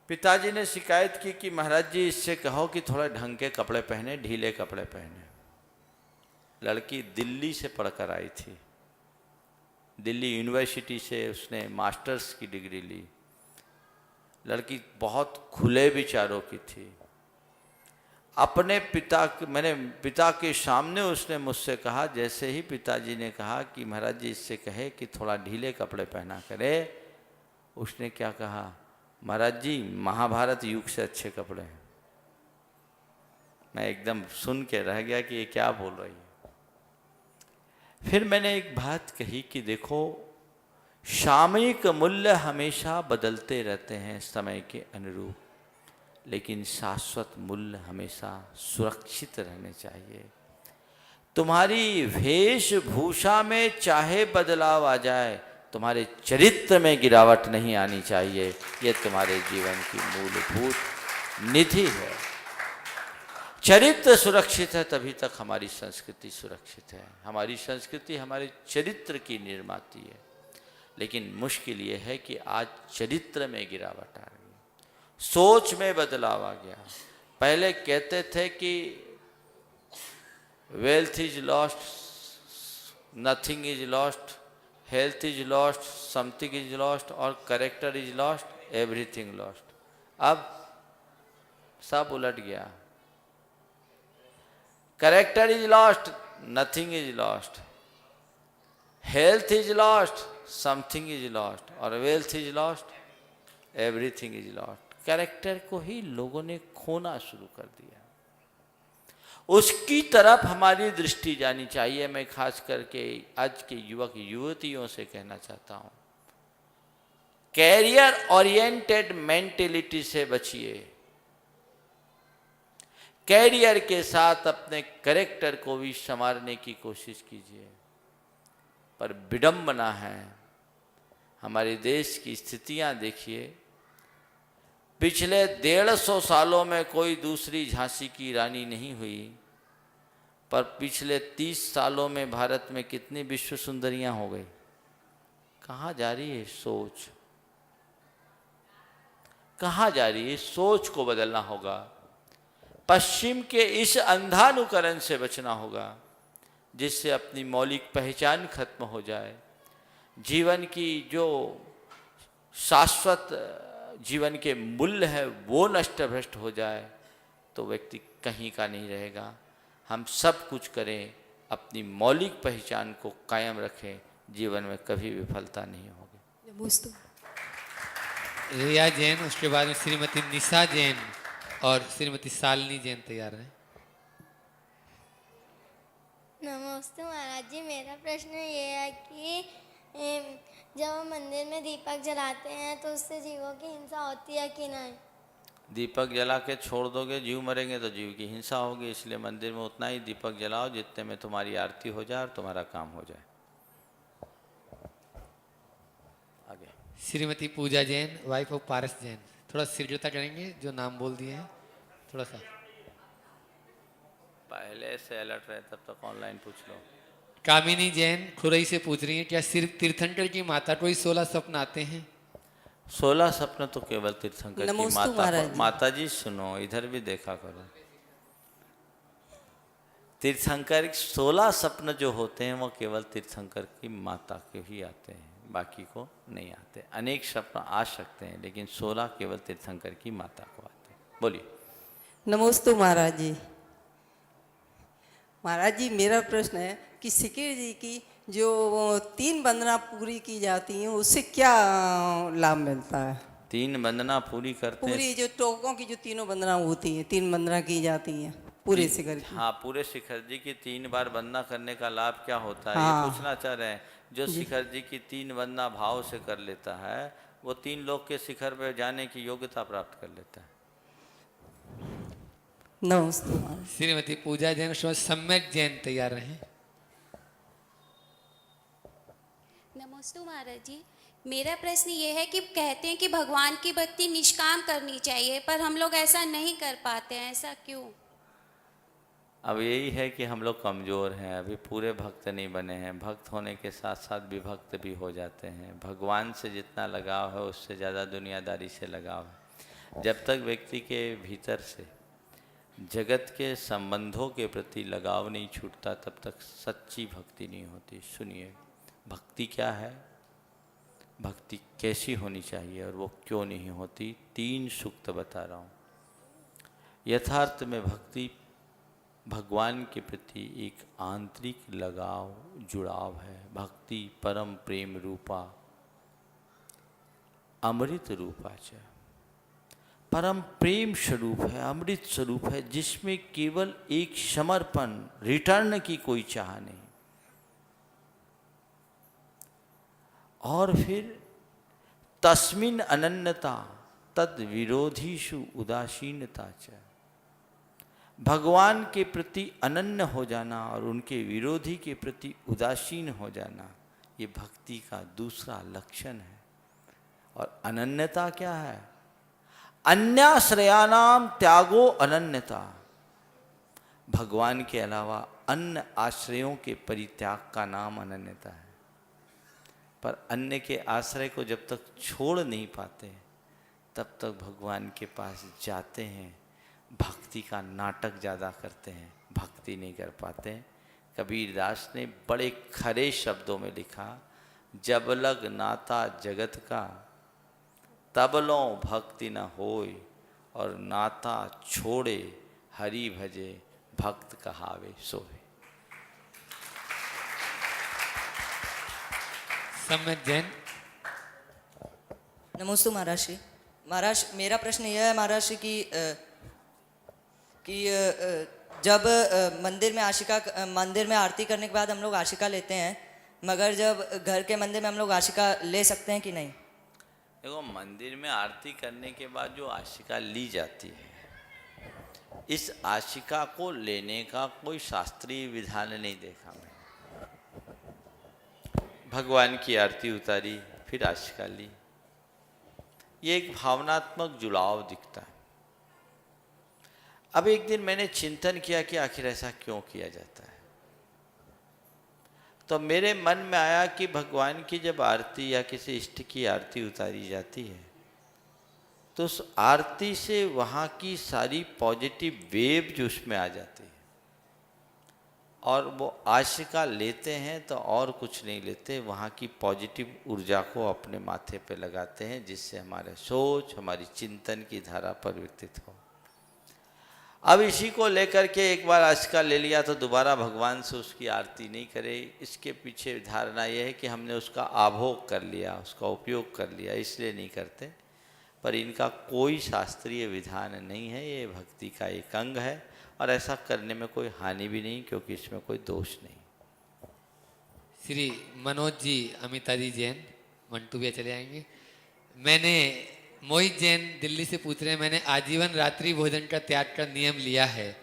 पिताजी ने शिकायत की कि महाराज जी, इससे कहो कि थोड़ा ढंग के कपड़े पहने, ढीले कपड़े पहने। लड़की दिल्ली से पढ़कर आई थी, दिल्ली यूनिवर्सिटी से उसने मास्टर्स की डिग्री ली। लड़की बहुत खुले विचारों की थी। अपने पिता के सामने उसने मुझसे कहा, जैसे ही पिताजी ने कहा कि महाराज जी इससे कहे कि थोड़ा ढीले कपड़े पहना करे, उसने क्या कहा, महाराज जी महाभारत युग से अच्छे कपड़े हैं। मैं एकदम सुन के रह गया कि ये क्या बोल रही है। फिर मैंने एक बात कही कि देखो, सामयिक मूल्य हमेशा बदलते रहते हैं समय के अनुरूप, लेकिन शाश्वत मूल्य हमेशा सुरक्षित रहने चाहिए। तुम्हारी वेशभूषा में चाहे बदलाव आ जाए, तुम्हारे चरित्र में गिरावट नहीं आनी चाहिए। ये तुम्हारे जीवन की मूलभूत निधि है। चरित्र सुरक्षित है तभी तक हमारी संस्कृति सुरक्षित है। हमारी संस्कृति हमारे चरित्र की निर्माती है। लेकिन मुश्किल ये है कि आज चरित्र में गिरावट आ रही है, सोच में बदलाव आ गया। पहले कहते थे कि wealth is lost, nothing is lost, health is lost, something is lost, और character is lost, everything lost. अब सब उलट गया। Character is lost, nothing is lost, health is lost, something is lost, और wealth is lost, everything is lost. Character को ही लोगों ने खोना शुरू कर दिया। उसकी तरफ हमारी दृष्टि जानी चाहिए। मैं खास करके आज के युवक युवतियों से कहना चाहता हूं, कैरियर ओरिएंटेड मेंटेलिटी से बचिए। कैरियर के साथ अपने कैरेक्टर को भी संवारने की कोशिश कीजिए। पर विडंबना है, हमारे देश की स्थितियां देखिए, पिछले 150 सालों में कोई दूसरी झांसी की रानी नहीं हुई, पर पिछले 30 सालों में भारत में कितनी विश्व सुंदरियां हो गई। कहाँ जा रही है सोच, कहाँ जा रही है? सोच को बदलना होगा। पश्चिम के इस अंधानुकरण से बचना होगा जिससे अपनी मौलिक पहचान खत्म हो जाए। जीवन की जो शाश्वत जीवन के मूल्य है वो नष्ट भ्रष्ट हो जाए तो व्यक्ति कहीं का नहीं रहेगा। हम सब कुछ करें, अपनी मौलिक पहचान को कायम रखें, जीवन में कभी विफलता नहीं होगी। रिया जैन, उसके बाद में श्रीमती निशा जैन और श्रीमती शालिनी जैन तैयार हैं। नमस्ते महाराज जी, मेरा प्रश्न ये है कि जब हम मंदिर में दीपक जलाते हैं तो उससे जीवों की हिंसा होती है कि नहीं? दीपक जला के छोड़ दोगे, जीव मरेंगे तो जीव की हिंसा होगी। इसलिए मंदिर में उतना ही दीपक जलाओ जितने में तुम्हारी आरती हो जाए और तुम्हारा काम हो जाए। आगे श्रीमती पूजा जैन, वाइफ ऑफ पारस जैन। थोड़ा सिरजोता करेंगे, जो नाम बोल दिए हैं थोड़ा सा पहले से अलर्ट रहे, तब तक ऑनलाइन पूछ लो। कामिनी जैन खुरई से पूछ रही है, क्या सिर्फ तीर्थंकर की माता को ही 16 स्वप्न आते हैं? 16 स्वप्न तो केवल तीर्थंकर की माता जी सुनो, इधर भी देखा करो। तीर्थंकर 16 स्वप्न जो होते हैं वो केवल तीर्थंकर की माता के ही आते हैं, बाकी को नहीं आते। अनेक स्वप्न आ सकते हैं लेकिन 16 केवल तीर्थंकर की माता को आते हैं। बोलिए। नमस्ते महाराज जी। महाराज जी, मेरा प्रश्न है कि सिकेर जी की जो 3 वंदना पूरी की जाती हैं उससे क्या लाभ मिलता है? 3 वंदना पूरी करते हैं, पूरी जो टोकों की जो 3 वंदना होती हैं, 3 वंदना की जाती हैं पूरे शिखर की। हाँ, पूरे शिखर जी की 3 बार वंदना करने का लाभ क्या होता है? हाँ। ये पूछना चाह रहे हैं। जो शिखर जी की 3 वंदना भाव से कर लेता है वो 3 लोग के शिखर पर जाने की योग्यता प्राप्त कर लेता है। नमस्ते। श्रीमती पूजा जैन, सम्यक जैन तैयार रहे। नमस्ते महाराज जी, मेरा प्रश्न ये है कि कहते हैं कि भगवान की भक्ति निष्काम करनी चाहिए, पर हम लोग ऐसा नहीं कर पाते हैं, ऐसा क्यों? अब यही है कि हम लोग कमज़ोर हैं, अभी पूरे भक्त नहीं बने हैं। भक्त होने के साथ साथ विभक्त भी हो जाते हैं। भगवान से जितना लगाव है उससे ज़्यादा दुनियादारी से लगाव है। जब तक व्यक्ति के भीतर से जगत के संबंधों के प्रति लगाव नहीं छूटता तब तक सच्ची भक्ति नहीं होती। सुनिए, भक्ति क्या है, भक्ति कैसी होनी चाहिए और वो क्यों नहीं होती। 3 सूक्त बता रहा हूँ। यथार्थ में भक्ति भगवान के प्रति एक आंतरिक लगाव जुड़ाव है। भक्ति परम प्रेम रूपा अमृत रूपा च, परम प्रेम स्वरूप है, अमृत स्वरूप है, जिसमें केवल एक समर्पण, रिटर्न की कोई चाह नहीं। और फिर तस्मिन अनन्यता तद विरोधीषु उदासीनता च, भगवान के प्रति अनन्य हो जाना और उनके विरोधी के प्रति उदासीन हो जाना, ये भक्ति का दूसरा लक्षण है। और अनन्यता क्या है? अन्याश्रयानाम त्यागो अनन्यता, भगवान के अलावा अन्य आश्रयों के परित्याग का नाम अनन्यता है। पर अन्य के आश्रय को जब तक छोड़ नहीं पाते तब तक भगवान के पास जाते हैं, भक्ति का नाटक ज़्यादा करते हैं, भक्ति नहीं कर पाते। कबीरदास ने बड़े खरे शब्दों में लिखा, जब लग नाता जगत का तब लो भक्ति न होय, और नाता छोड़े हरि भजे भक्त कहावे सोहे। सम्यक जैन। नमस्ते महाराज श्री। महाराज, मेरा प्रश्न यह है महाराज श्री कि जब मंदिर में आरती करने के बाद हम लोग आशिका लेते हैं, मगर जब घर के मंदिर में हम लोग आशिका ले सकते हैं कि नहीं? देखो, मंदिर में आरती करने के बाद जो आशिका ली जाती है, इस आशिका को लेने का कोई शास्त्रीय विधान नहीं देखा मैं। भगवान की आरती उतारी, फिर आशिका ली, ये एक भावनात्मक जुड़ाव दिखता है। अब एक दिन मैंने चिंतन किया कि आखिर ऐसा क्यों किया जाता है। तो मेरे मन में आया कि भगवान की जब आरती या किसी इष्ट की आरती उतारी जाती है, तो उस आरती से वहाँ की सारी पॉजिटिव वेव जो उसमें आ जाती है, और वो आशिका लेते हैं तो और कुछ नहीं लेते, वहाँ की पॉजिटिव ऊर्जा को अपने माथे पे लगाते हैं, जिससे हमारे सोच, हमारी चिंतन की धारा परिवर्तित हो। अब इसी को लेकर के एक बार आशिका ले लिया तो दोबारा भगवान से उसकी आरती नहीं करे, इसके पीछे धारणा यह है कि हमने उसका आभोग कर लिया, उसका उपयोग कर लिया, इसलिए नहीं करते। पर इनका कोई शास्त्रीय विधान नहीं है, ये भक्ति का एक अंग है, और ऐसा करने में कोई हानि भी नहीं, क्योंकि इसमें कोई दोष नहीं। श्री मनोज जी, अमिता जी जैन, मंटू भैया चले आएंगे। मैंने मोहित जैन दिल्ली से पूछ रहे हैं, मैंने आजीवन रात्रि भोजन का त्याग का नियम लिया है,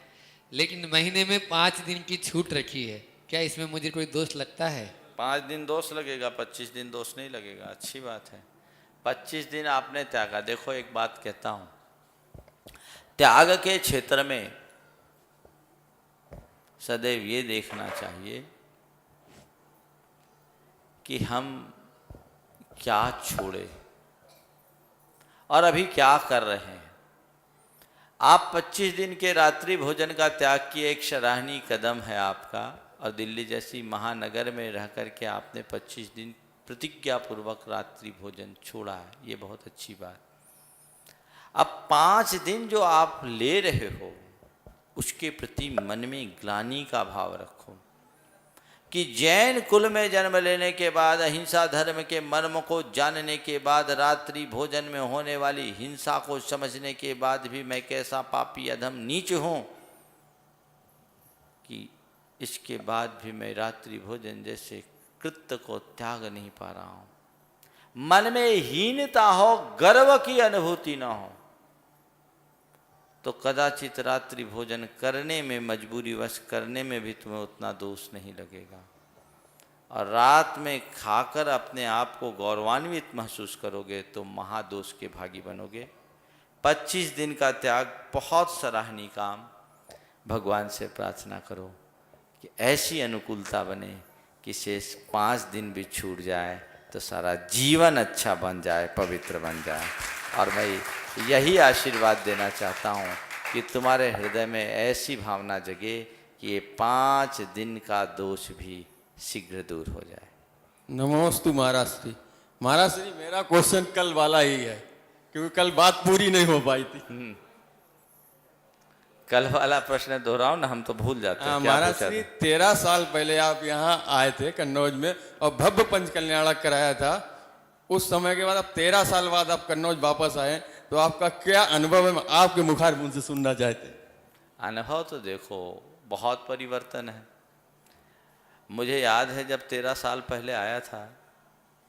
लेकिन महीने में 5 दिन की छूट रखी है, क्या इसमें मुझे कोई दोष लगता है? 5 दिन दोष लगेगा, 25 दिन दोष नहीं लगेगा, अच्छी बात है। 25 दिन आपने त्यागा। देखो, एक बात कहता हूँ, त्याग के क्षेत्र में सदैव ये देखना चाहिए कि हम क्या छोड़े और अभी क्या कर रहे हैं। आप 25 दिन के रात्रि भोजन का त्याग किए, एक सराहनीय कदम है आपका, और दिल्ली जैसी महानगर में रह कर के आपने 25 दिन प्रतिज्ञापूर्वक रात्रि भोजन छोड़ा है, ये बहुत अच्छी बात। अब 5 दिन जो आप ले रहे हो, उसके प्रति मन में ग्लानि का भाव रखो कि जैन कुल में जन्म लेने के बाद, अहिंसा धर्म के मर्म को जानने के बाद, रात्रि भोजन में होने वाली हिंसा को समझने के बाद भी मैं कैसा पापी अधम नीच हूँ कि इसके बाद भी मैं रात्रि भोजन जैसे कृत्य को त्याग नहीं पा रहा हूँ। मन में हीनता हो, गर्व की अनुभूति न हो, तो कदाचित रात्रि भोजन करने में, मजबूरीवश करने में भी तुम्हें उतना दोष नहीं लगेगा, और रात में खाकर अपने आप को गौरवान्वित महसूस करोगे तो महादोष के भागी बनोगे। 25 दिन का त्याग बहुत सराहनीय काम। भगवान से प्रार्थना करो कि ऐसी अनुकूलता बने कि शेष 5 दिन भी छूट जाए तो सारा जीवन अच्छा बन जाए, पवित्र बन जाए। और मैं यही आशीर्वाद देना चाहता हूँ कि तुम्हारे हृदय में ऐसी भावना जगे कि ये 5 दिन का दोष भी शीघ्र दूर हो जाए। नमोस्तु महाराज श्री। महाराज श्री, मेरा क्वेश्चन कल वाला ही है, क्योंकि कल बात पूरी नहीं हो पाई थी। कल वाला प्रश्न दोहराओ ना, हम तो भूल जाते हैं। महाराज श्री, 13 साल पहले आप यहाँ आए थे कन्नौज में और भव्य पंच कल्याणक कराया था। उस समय के बाद अब 13 साल बाद आप कन्नौज वापस आए, तो आपका क्या अनुभव है, आपके मुखार मुंह से सुनना चाहते हैं। अनुभव तो देखो बहुत परिवर्तन है। मुझे याद है जब 13 साल पहले आया था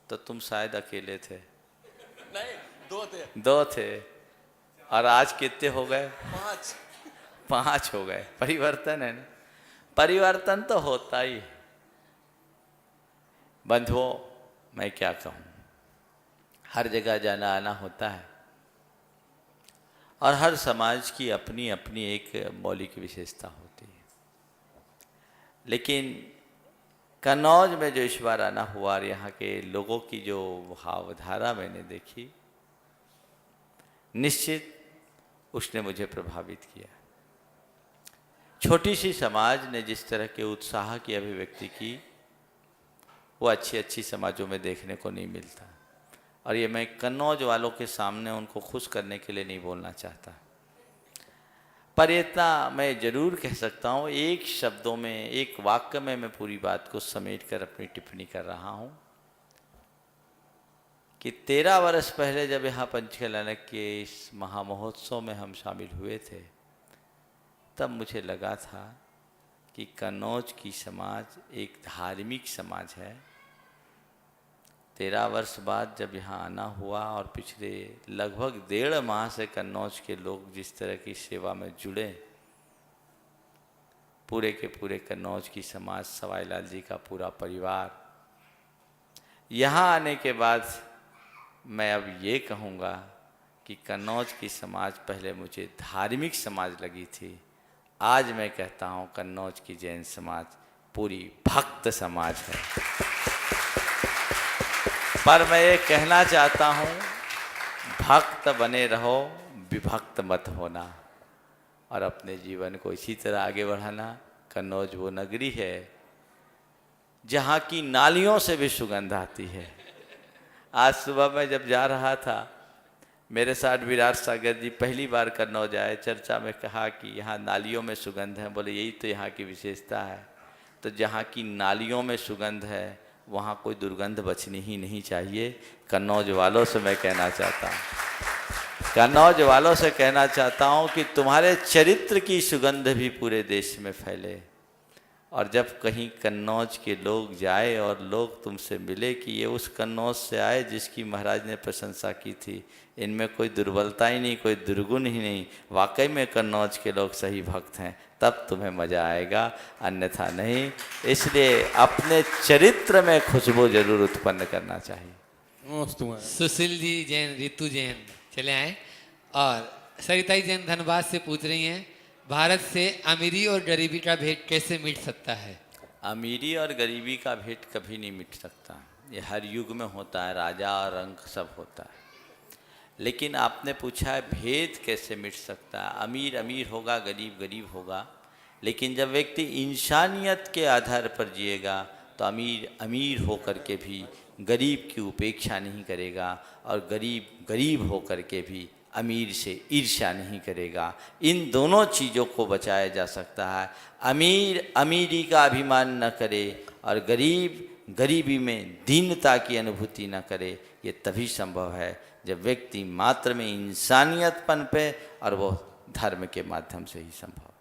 तो तुम शायद अकेले थे। नहीं, 2 थे। 2 थे, और आज कितने हो गए? 5 हो गए। परिवर्तन है ना, परिवर्तन तो होता ही है। बंधुओं, मैं क्या कहूँ, हर जगह जाना आना होता है, और हर समाज की अपनी अपनी एक मौलिक विशेषता होती है। लेकिन कन्नौज में जो इस बार आना हुआ और यहाँ के लोगों की जो भावधारा मैंने देखी, निश्चित उसने मुझे प्रभावित किया। छोटी सी समाज ने जिस तरह के उत्साह की अभिव्यक्ति की, वो अच्छी अच्छी समाजों में देखने को नहीं मिलता। और ये मैं कन्नौज वालों के सामने उनको खुश करने के लिए नहीं बोलना चाहता, पर इतना मैं जरूर कह सकता हूँ, एक शब्दों में, एक वाक्य में मैं पूरी बात को समेट कर अपनी टिप्पणी कर रहा हूँ कि 13 वर्ष पहले जब यहाँ पंचकल्याणक के इस महामहोत्सव में हम शामिल हुए थे, तब मुझे लगा था कि कन्नौज की समाज एक धार्मिक समाज है। 13 वर्ष बाद जब यहाँ आना हुआ और पिछले लगभग 1.5 माह से कन्नौज के लोग जिस तरह की सेवा में जुड़े, पूरे के पूरे कन्नौज की समाज, सवाई लाल जी का पूरा परिवार, यहाँ आने के बाद मैं अब ये कहूँगा कि कन्नौज की समाज पहले मुझे धार्मिक समाज लगी थी, आज मैं कहता हूँ कन्नौज की जैन समाज पूरी भक्त समाज है। पर मैं ये कहना चाहता हूँ, भक्त बने रहो, विभक्त मत होना और अपने जीवन को इसी तरह आगे बढ़ाना। कन्नौज वो नगरी है जहाँ की नालियों से भी सुगंध आती है। आज सुबह मैं जब जा रहा था, मेरे साथ विराट सागर जी पहली बार कन्नौज आए, चर्चा में कहा कि यहाँ नालियों में सुगंध है। बोले यही तो यहाँ की विशेषता है। तो जहाँ की नालियों में सुगंध है वहाँ कोई दुर्गंध बचनी ही नहीं चाहिए। कन्नौज वालों से मैं कहना चाहता हूँ, कन्नौज वालों से कहना चाहता हूँ कि तुम्हारे चरित्र की सुगंध भी पूरे देश में फैले। और जब कहीं कन्नौज के लोग जाए और लोग तुमसे मिले कि ये उस कन्नौज से आए जिसकी महाराज ने प्रशंसा की थी, इनमें कोई दुर्बलता ही नहीं, कोई दुर्गुण ही नहीं, वाकई में कन्नौज के लोग सही भक्त हैं, तब तुम्हें मज़ा आएगा, अन्यथा नहीं। इसलिए अपने चरित्र में खुशबू जरूर उत्पन्न करना चाहिए। सुशील जी जैन, रितु जैन चले आए। और सरिता जैन धनबाद से पूछ रही हैं, भारत से अमीरी और गरीबी का भेद कैसे मिट सकता है? अमीरी और गरीबी का भेद कभी नहीं मिट सकता। ये हर युग में होता है, राजा और रंक सब होता है। लेकिन आपने पूछा है भेद कैसे मिट सकता है। अमीर अमीर होगा, गरीब गरीब होगा, लेकिन जब व्यक्ति इंसानियत के आधार पर जिएगा तो अमीर अमीर होकर के भी गरीब की उपेक्षा नहीं करेगा और गरीब गरीब होकर के भी अमीर से ईर्ष्या नहीं करेगा। इन दोनों चीज़ों को बचाया जा सकता है। अमीर अमीरी का अभिमान न करे और गरीब गरीबी में दीनता की अनुभूति न करे। ये तभी संभव है जब व्यक्ति मात्र में इंसानियत पनपे, और वो धर्म के माध्यम से ही संभव।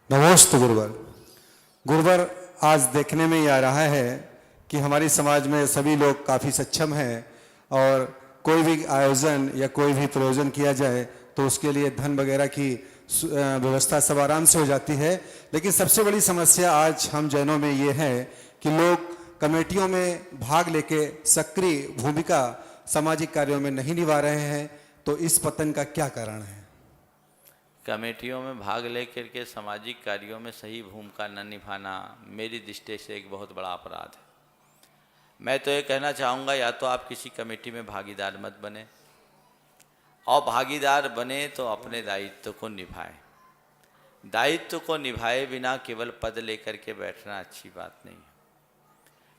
नमोस्तु गुरुवर। गुरुवर, आज देखने में ये आ रहा है कि हमारी समाज में सभी लोग काफ़ी सक्षम हैं और कोई भी आयोजन या कोई भी प्रयोजन किया जाए तो उसके लिए धन वगैरह की व्यवस्था सब आराम से हो जाती है। लेकिन सबसे बड़ी समस्या आज हम जैनों में ये है कि लोग कमेटियों में भाग लेके सक्रिय भूमिका सामाजिक कार्यों में नहीं निभा रहे हैं। तो इस पतन का क्या कारण है? कमेटियों में भाग लेकर के सामाजिक कार्यों में सही भूमिका न निभाना मेरी दृष्टि से एक बहुत बड़ा अपराध है। मैं तो ये कहना चाहूँगा, या तो आप किसी कमेटी में भागीदार मत बने, और भागीदार बने तो अपने दायित्व को निभाए। दायित्व को निभाए बिना केवल पद लेकर के बैठना अच्छी बात नहीं है।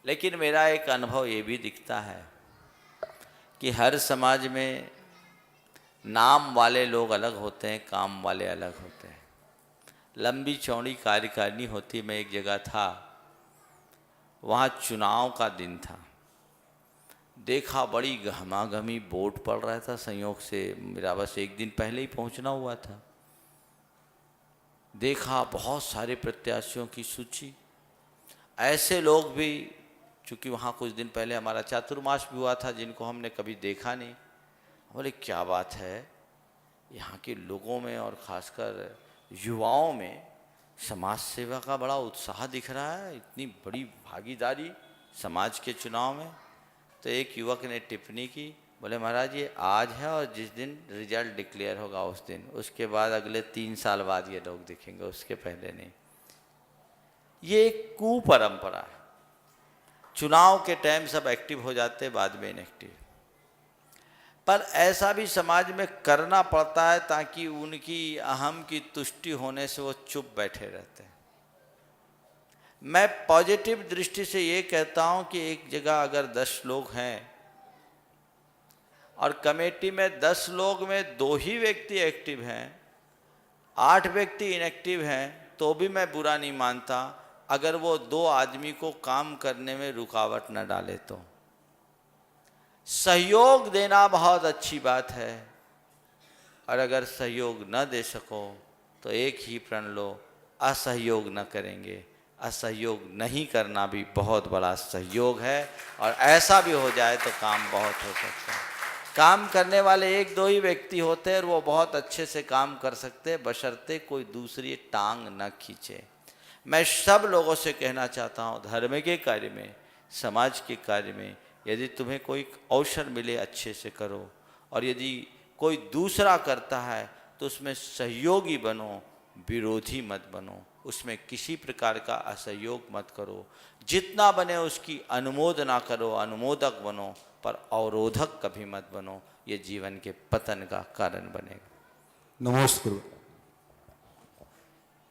लेकिन मेरा एक अनुभव ये भी दिखता है कि हर समाज में नाम वाले लोग अलग होते हैं, काम वाले अलग होते हैं। लंबी चौड़ी कार्यकारिणी होती। मैं एक जगह था, वहाँ चुनाव का दिन था। देखा बड़ी गहमागहमी वोट पड़ रहा था। संयोग से मेरा बस एक दिन पहले ही पहुँचना हुआ था। देखा बहुत सारे प्रत्याशियों की सूची। ऐसे लोग भी, चूँकि वहाँ कुछ दिन पहले हमारा चातुर्मास भी हुआ था, जिनको हमने कभी देखा नहीं। बोले क्या बात है, यहाँ के लोगों में और ख़ासकर युवाओं में समाज सेवा का बड़ा उत्साह दिख रहा है, इतनी बड़ी भागीदारी समाज के चुनाव में। तो एक युवक ने टिप्पणी की, बोले महाराज ये आज है और जिस दिन रिजल्ट डिक्लेयर होगा उस दिन, उसके बाद अगले 3 साल बाद ये लोग दिखेंगे, उसके पहले नहीं। ये एक कुपरंपरा है। चुनाव के टाइम सब एक्टिव हो जाते, बाद में इनएक्टिव। पर ऐसा भी समाज में करना पड़ता है ताकि उनकी अहम की तुष्टि होने से वो चुप बैठे रहते हैं। मैं पॉजिटिव दृष्टि से ये कहता हूँ कि एक जगह अगर 10 लोग हैं और कमेटी में 10 लोग में 2 ही व्यक्ति एक्टिव हैं, 8 व्यक्ति इनएक्टिव हैं, तो भी मैं बुरा नहीं मानता अगर वो 2 आदमी को काम करने में रुकावट न डाले। तो सहयोग देना बहुत अच्छी बात है, और अगर सहयोग न दे सको तो एक ही प्रण लो, असहयोग न करेंगे। असहयोग नहीं करना भी बहुत बड़ा सहयोग है, और ऐसा भी हो जाए तो काम बहुत हो सकता है। काम करने वाले एक दो ही व्यक्ति होते हैं और वो बहुत अच्छे से काम कर सकते हैं, बशर्ते कोई दूसरी टांग न खींचे। मैं सब लोगों से कहना चाहता हूँ, धर्म के कार्य में, समाज के कार्य में यदि तुम्हें कोई अवसर मिले अच्छे से करो, और यदि कोई दूसरा करता है तो उसमें सहयोगी बनो, विरोधी मत बनो। उसमें किसी प्रकार का असहयोग मत करो। जितना बने उसकी अनुमोदना करो, अनुमोदक बनो, पर अवरोधक कभी मत बनो। ये जीवन के पतन का कारण बनेगा। नमस्ते गुरु।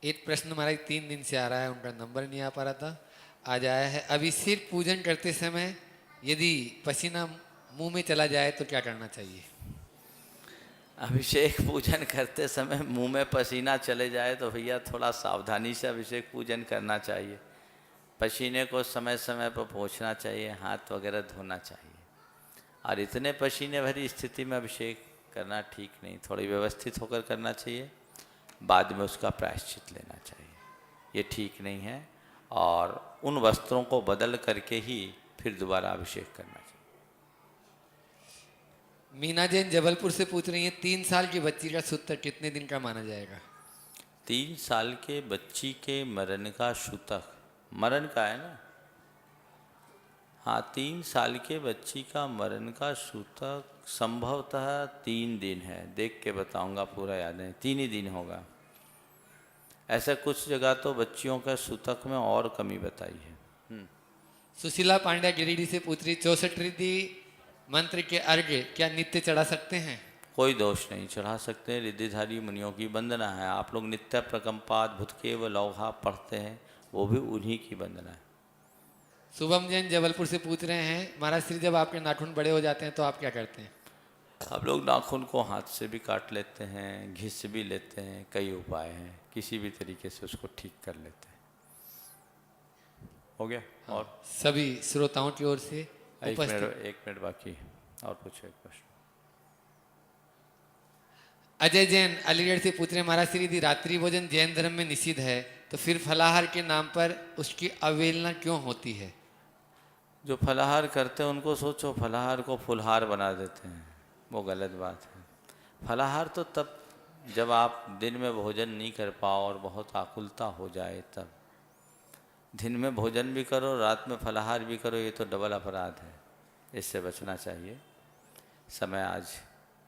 एक प्रश्न हमारा 3 दिन से आ रहा है, उनका नंबर नहीं आ पा रहा था, आज आया है। अभिषेक पूजन करते समय यदि पसीना मुंह में चला जाए तो क्या करना चाहिए? अभिषेक पूजन करते समय मुंह में पसीना चले जाए तो भैया थोड़ा सावधानी से अभिषेक पूजन करना चाहिए। पसीने को समय समय पर पोंछना चाहिए, हाथ वगैरह धोना चाहिए, और इतने पसीने भरी स्थिति में अभिषेक करना ठीक नहीं, थोड़ी व्यवस्थित होकर करना चाहिए, बाद में उसका प्रायश्चित लेना चाहिए। ये ठीक नहीं है, और उन वस्त्रों को बदल करके ही फिर दोबारा अभिषेक करना चाहिए। मीना जैन जबलपुर से पूछ रही है, 3 साल की बच्ची का सूतक कितने दिन का माना जाएगा? 3 साल के बच्ची के मरण का सूतक, मरण का है ना? हाँ, 3 साल के बच्ची का मरण का सूतक संभवतः 3 दिन है। देख के बताऊंगा, पूरा याद है, 3 ही दिन होगा। ऐसा कुछ जगह तो बच्चियों का सूतक में और कमी बताई है। सुशीला पांड्या गिरिडीह से पूछ रही, 64 रिद्धि मंत्र के अर्घ्य क्या नित्य चढ़ा सकते हैं? कोई दोष नहीं, चढ़ा सकते हैं। रिद्धिधारी मुनियों की वंदना है। आप लोग नित्य प्रकंपात भूतकेव लौहा पढ़ते हैं, वो भी उन्हीं की वंदना है। शुभम जैन जबलपुर से पूछ रहे हैं, महाराज श्री जब आपके नाखून बड़े हो जाते हैं तो आप क्या करते हैं? आप लोग नाखून को हाथ से भी काट लेते हैं, घिस भी लेते हैं, कई उपाय हैं, किसी भी तरीके से उसको ठीक कर लेते हैं। हो गया? और सभी श्रोताओं की ओर से एक मिनट बाकी, और पूछो एक प्रश्न। अजय जैन अलीगढ़ से पूछ रहे, महाराज श्री यदि रात्रि भोजन जैन धर्म में निषिद्ध है तो फिर फलाहार के नाम पर उसकी अवहेलना क्यों होती है? जो फलाहार करते हैं उनको सोचो, फलाहार को फुलहार बना देते हैं, वो गलत बात है। फलाहार तो तब जब आप दिन में भोजन नहीं कर पाओ और बहुत आकुलता हो जाए, तब दिन में भोजन भी करो, रात में फलाहार भी करो, ये तो डबल अपराध है। इससे बचना चाहिए। समय आज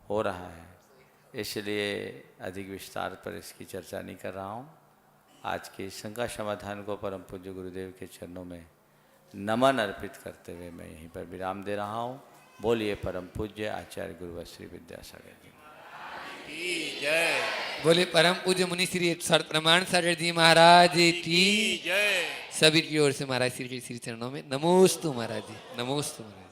हो रहा है, इसलिए अधिक विस्तार पर इसकी चर्चा नहीं कर रहा हूँ। आज के शंका समाधान को परम पूज्य गुरुदेव के चरणों में नमन अर्पित करते हुए मैं यहीं पर विराम दे रहा हूँ। बोलिए परम पूज्य आचार्य गुरुवर श्री विद्यासागर जी की जय। बोले परम पूज्य मुनि श्री प्रमाण सागर जी महाराज की जय। सभी की ओर से महाराज श्री के श्री चरणों में नमोस्तु महाराज जी, नमोस्तु महाराज।